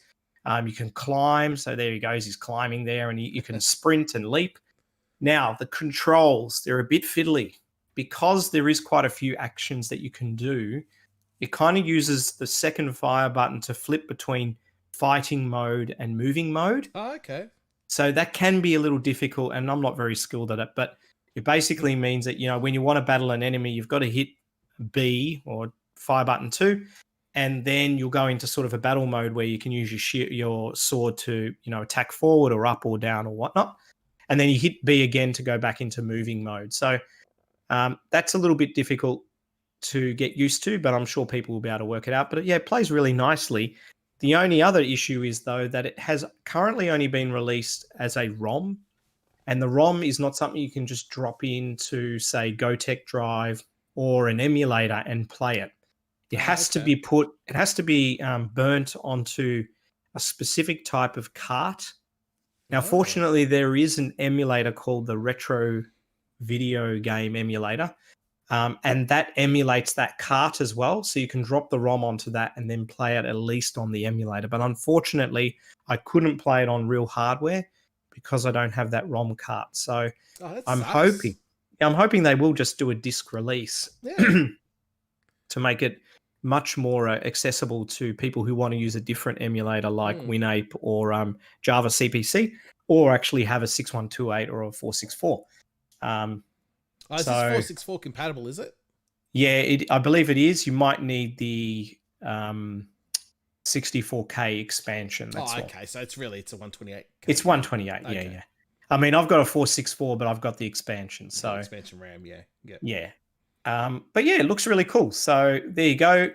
You can climb. So there he goes. He's climbing there, and you can sprint and leap. Now, the controls, they're a bit fiddly. Because there is quite a few actions that you can do, it kind of uses the second fire button to flip between fighting mode and moving mode. Oh, okay. So that can be a little difficult, and I'm not very skilled at it, but it basically means that, when you want to battle an enemy, you've got to hit B or fire button 2, and then you'll go into sort of a battle mode where you can use your sword to, attack forward or up or down or whatnot. And then you hit B again to go back into moving mode. So that's a little bit difficult to get used to, but I'm sure people will be able to work it out. But yeah, it plays really nicely. The only other issue is, though, that it has currently only been released as a ROM, and the ROM is not something you can just drop into, say, GoTech Drive or an emulator and play it. It has to be burnt onto a specific type of cart. Now, fortunately, there is an emulator called the Retro Video Game Emulator, and that emulates that cart as well. So you can drop the ROM onto that and then play it at least on the emulator. But unfortunately, I couldn't play it on real hardware because I don't have that ROM cart. So I'm hoping they will just do a disc release to make it much more accessible to people who want to use a different emulator like WinApe or Java CPC, or actually have a 6128 or a 464. Is this 464 compatible, is it? Yeah, I believe it is. You might need the 64K expansion. That's okay. So it's a 128. It's 128. Okay. Yeah. I mean, I've got a 464, but I've got the expansion. So expansion RAM, yeah. Yeah. But yeah, it looks really cool. So there you go.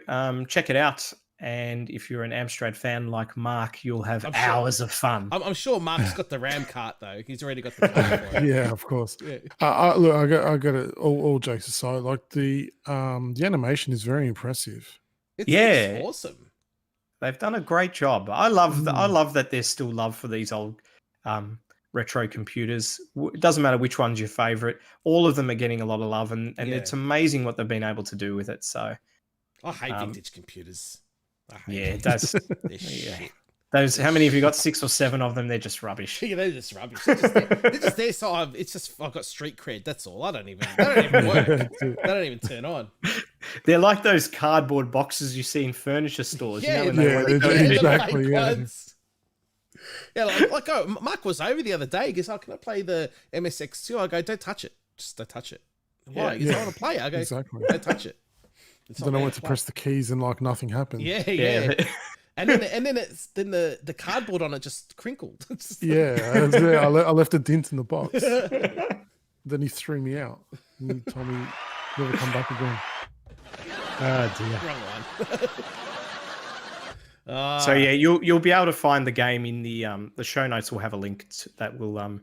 Check it out. And if you're an Amstrad fan like Mark, you'll have hours of fun. I'm sure Mark's got the RAM cart, though. He's already got the cart for it. Yeah, of course. Yeah. Look, I got it. All jokes aside, like the animation is very impressive. It's awesome. They've done a great job. I love that there's still love for these old retro computers. It doesn't matter which one's your favorite. All of them are getting a lot of love, and it's amazing what they've been able to do with it. So I hate vintage computers. That's shit. Those, how many have you got? 6 or 7 of them. They're just rubbish. Yeah, they're just rubbish. They're just there. So I've got street cred. That's all. They don't even work. They don't even turn on. They're like those cardboard boxes you see in furniture stores. Exactly. Yeah, Mark was over the other day. He goes, can I play the MSX2? I go, don't touch it. Just don't touch it. Why? He goes, I want to play it. I go, exactly. Don't touch it. Then I went to press the keys and nothing happened. Yeah. And then the cardboard on it just crinkled. I left a dent in the box. Then he threw me out. And he told me never come back again. Oh dear. Wrong one. So yeah, you'll be able to find the game in the show notes. Will have a link that will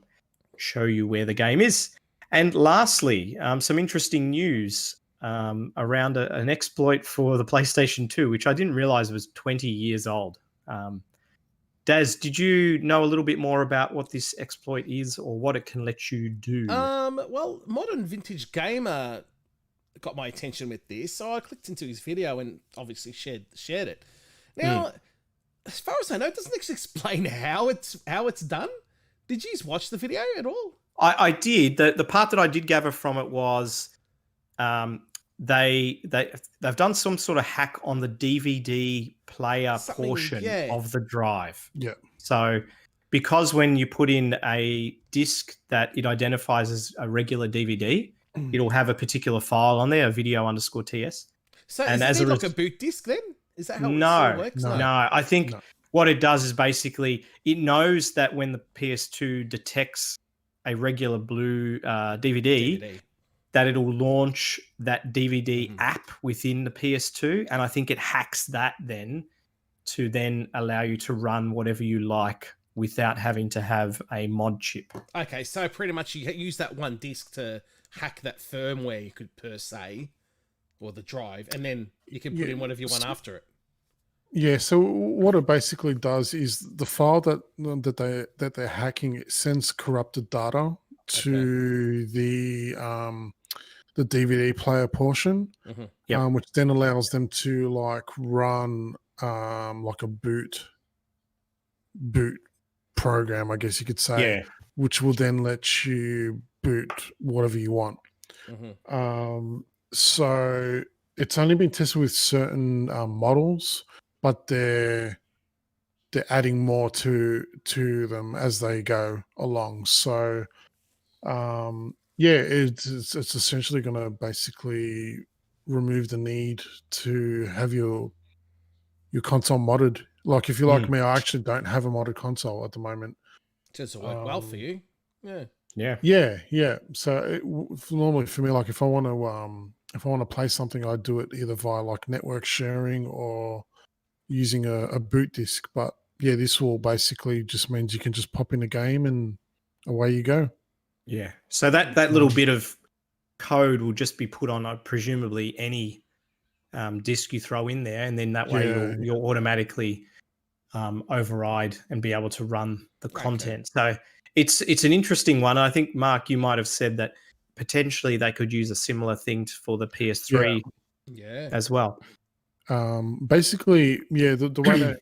show you where the game is. And lastly, some interesting news around an exploit for the PlayStation 2, which I didn't realize was 20 years old. Daz, did you know a little bit more about what this exploit is or what it can let you do? Well, Modern Vintage Gamer got my attention with this, so I clicked into his video and obviously shared it. Now, as far as I know, it doesn't actually explain how it's done. Did you watch the video at all? I did. The part that I did gather from it was they've done some sort of hack on the DVD player portion of the drive. Yeah. So because when you put in a disc that it identifies as a regular DVD, it'll have a particular file on there, a video_TS. So is it like a boot disc then? Is that how it works? No. I think what it does is basically it knows that when the PS2 detects a regular blue DVD, that it'll launch that DVD app within the PS2, and I think it hacks that then to then allow you to run whatever you like without having to have a mod chip. Okay, so pretty much you use that one disc to hack that firmware, you could per se, or the drive, and then you can put in whatever you want after it. Yeah, so what it basically does is the file that they're hacking, it sends corrupted data to the DVD player portion, which then allows them to run like a boot boot program, I guess you could say, Yeah. which will then let you boot whatever you want. So it's only been tested with certain models, but they're adding more to them as they go along. So it's essentially going to basically remove the need to have your console modded. Like if you're like me, I actually don't have a modded console at the moment. Just to work well for you. Yeah. Yeah. So normally for me, like if I want to play something, I do it either via like network sharing or using a boot disk. But yeah, this will basically just means you can just pop in a game and away you go. Yeah. So that little bit of code will just be put on presumably any disk you throw in there, and then that way you'll automatically override and be able to run the content. So it's an interesting one. I think, Mark, you might have said that potentially they could use a similar thing for the PS3 as well. Basically, the way that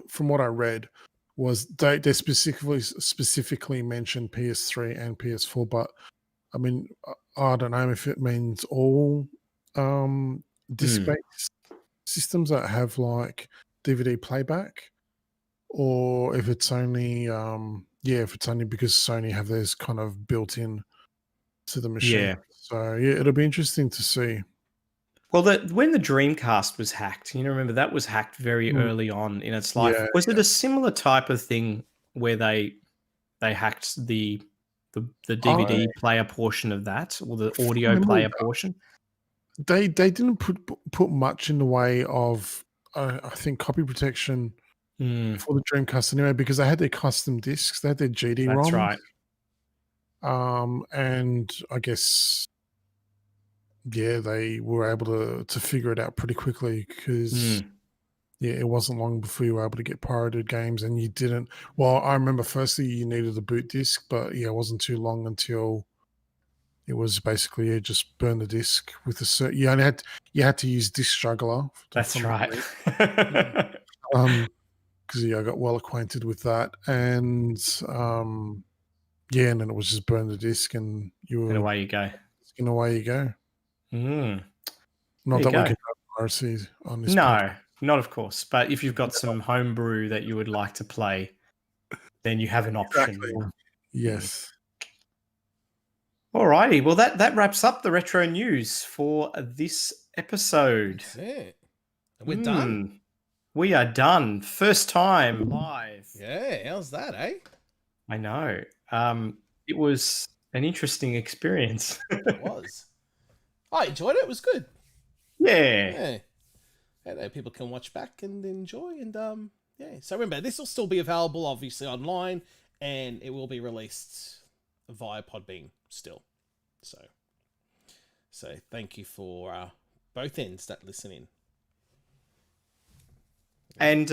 from what I read was they specifically mentioned PS3 and PS4, but I mean, I don't know if it means all disc-based systems that have like DVD playback, or if it's only if it's only because Sony have theirs kind of built in to the machine. Yeah. So yeah, it'll be interesting to see. Well, when the Dreamcast was hacked, remember that was hacked very early on in its life. Was it a similar type of thing where they hacked the DVD player portion of that, or the audio player portion? They didn't put much in the way of I think copy protection for the Dreamcast anyway, because they had their custom discs, they had their GD-ROMs. That's right. And I guess they were able to figure it out pretty quickly because it wasn't long before you were able to get pirated games, and you didn't. Well, I remember firstly you needed a boot disc, but it wasn't too long until it was basically just burn the disc with a cert. You had to use Disc Juggler. That's right. Because I got well acquainted with that, and and then it was just burn the disc, and away you go. And away you go. Not that we can have piracy on this. No, not of course. But if you've got some homebrew that you would like to play, then you have an option. Exactly. Yes. All righty. Well, that wraps up the retro news for this episode. That's it. And we're done. We are done. First time live. Yeah, how's that, eh? I know. It was an interesting experience. It was. I enjoyed it. It was good. Yeah. People can watch back and enjoy. And so remember, this will still be available, obviously, online, and it will be released via Podbean still. So thank you for both ends that listen in. And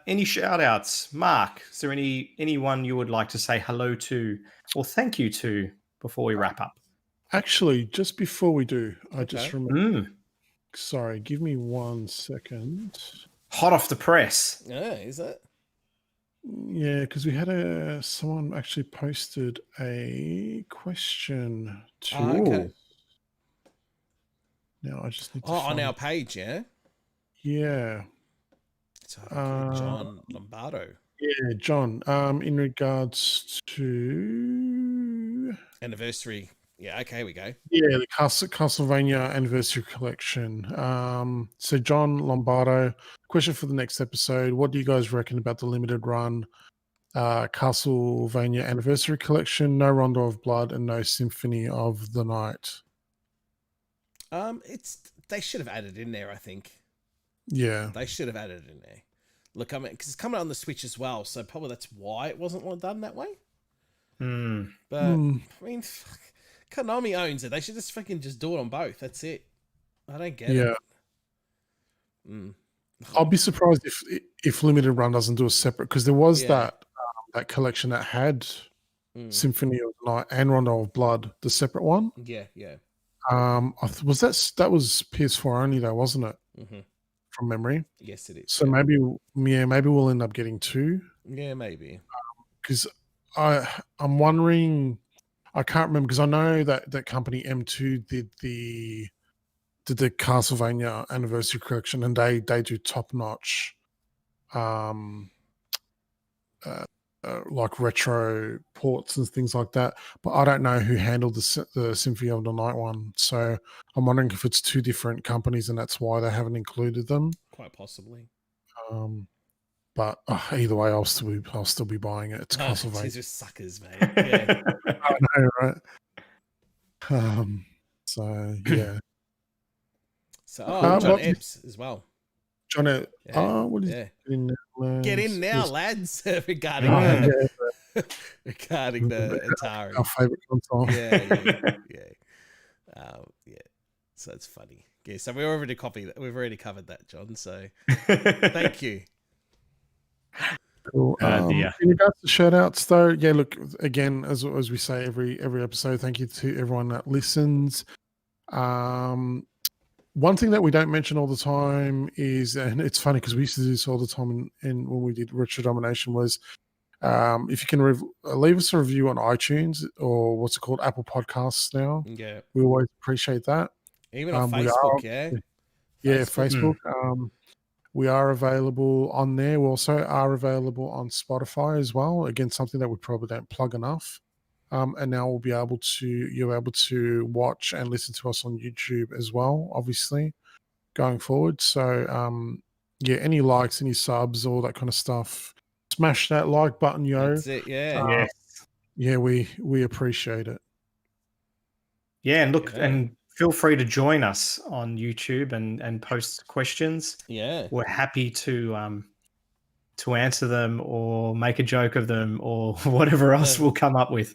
any shout outs? Mark, is there anyone you would like to say hello to or thank you to before we wrap up? Actually, just before we do, I just remember. Sorry, give me 1 second. Hot off the press. Yeah, is it? Yeah, because we had someone actually posted a question to. Okay. Now I just need to. On our page, yeah. Yeah. So John Lombardo. Yeah, John. In regards to anniversary. Yeah, okay, here we go. Yeah, the Castlevania Anniversary Collection. So John Lombardo, question for the next episode. What do you guys reckon about the limited run Castlevania Anniversary Collection? No Rondo of Blood and no Symphony of the Night. They should have added in there, I think. Yeah. They should have added it in there. Look, I mean, because it's coming out on the Switch as well, so probably that's why it wasn't done that way. But, I mean, fuck. Konami owns it. They should just freaking just do it on both. That's it. I don't get it. I'll be surprised if Limited Run doesn't do a separate, because there was that collection that had Symphony of the Night and Rondo of Blood, the separate one. Yeah. Was that was PS4 only though, wasn't it? From memory. Yes, it is. So maybe we'll end up getting two Yeah, maybe. Because I'm wondering. I can't remember because I know that that company M2 did the Castlevania Anniversary Collection, and they do top notch, um, like retro ports and things like that. But I don't know who handled the Symphony of the Night one, so I'm wondering if it's two different companies and that's why they haven't included them. Quite possibly. But either way, I'll still be buying it. It's Castlevania. These are suckers, mate. Yeah. I know, right? So yeah. So, John what- Epps as well. John, Yeah. what is Yeah. Get Get in now, lads. Regarding regarding the Atari. our favorite console. Yeah. So it's funny. Yeah. So we've already covered that, John. So thank you. Cool. Dear. In regards to shout outs though, yeah, look, again, as we say every episode, thank you to everyone that listens. One thing that we don't mention all the time is, and it's funny because we used to do this all the time in when we did Retro Domination, was if you can leave us a review on iTunes or what's it called, Apple Podcasts now. Yeah. We always appreciate that. Even on Facebook, Facebook. We are available on there. We also are available on Spotify as well. Again, something that we probably don't plug enough. And now you're able to watch and listen to us on YouTube as well, obviously, going forward. So, any likes, any subs, all that kind of stuff. Smash that like button, yo. That's it, yeah. Yeah, we appreciate it. Yeah, and look, and feel free to join us on YouTube and post questions. Yeah. We're happy to answer them or make a joke of them or whatever else we'll come up with.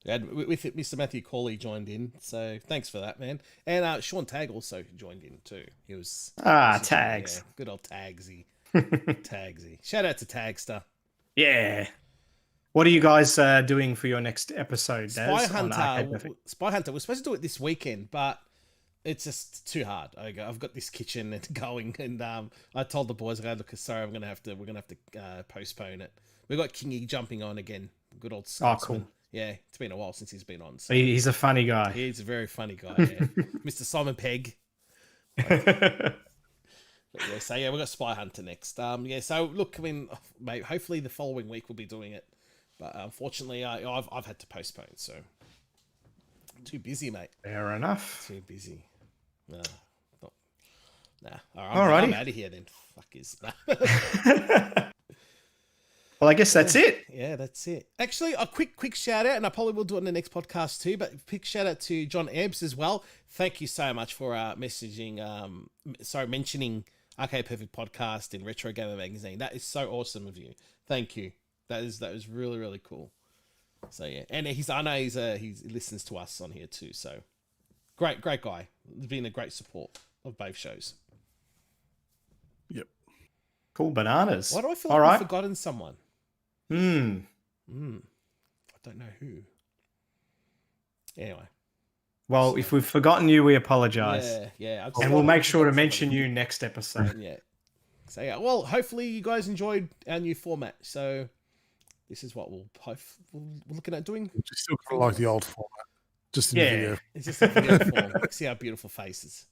With it, Mr. Matthew Corley joined in, so thanks for that, man. And Sean Tagg also joined in too. He was Tags. Yeah, good old Tagsy. Tagsy. Shout out to Tagster. Yeah. What are you guys doing for your next episode, Spy Daz, on Arcade Hunter. Perfect? Spy Hunter. We're supposed to do it this weekend, but it's just too hard. I've got this kitchen going, and I told the boys, "Look, sorry, we're gonna have to postpone it." We got Kingy jumping on again. Good old Scotsman. Cool. Yeah, it's been a while since he's been on. So. He's a funny guy. He's a very funny guy, yeah. Mr. Simon Pegg. So we've got Spy Hunter next. So look, I mean, mate, hopefully the following week we'll be doing it. But unfortunately, I've had to postpone, so too busy, mate. Fair enough. Too busy. Nah. Alrighty. I'm out of here then. Well, I guess that's it. Yeah, that's it. Actually, a quick shout out, and I probably will do it in the next podcast too, but quick shout out to John Ebbs as well. Thank you so much for mentioning Arcade Perfect Podcast in Retro Gamer Magazine. That is so awesome of you. Thank you. That was really, really cool. So yeah, and I know he listens to us on here too. So great guy. He's been a great support of both shows. Yep. Cool bananas. Why do I feel like I've forgotten someone? I don't know who. Anyway. Well, if we've forgotten you, we apologize. Yeah. And we'll make sure to mention you next episode. Yeah. So yeah, well, hopefully you guys enjoyed our new format. So this is what we're looking at doing. Just still kind of like the old format, just in video. It's just a video form. See our beautiful faces.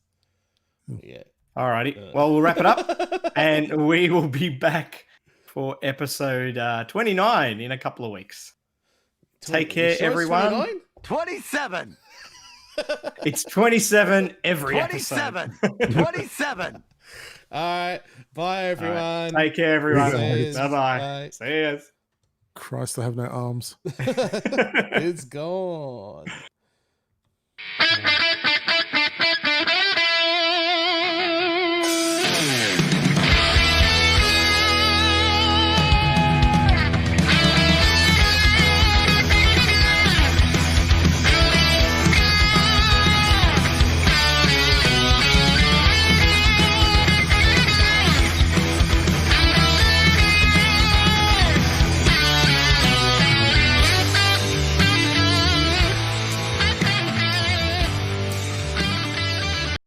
Yeah. Alrighty. Well, we'll wrap it up, and we will be back for episode 29 in a couple of weeks. Take care, everyone. 27. It's 27 every 27. episode. 27. All right. Bye, everyone. Right. Take care, everyone. Cheers. Bye-bye. Bye. See ya. Christ, I have no arms. It's gone.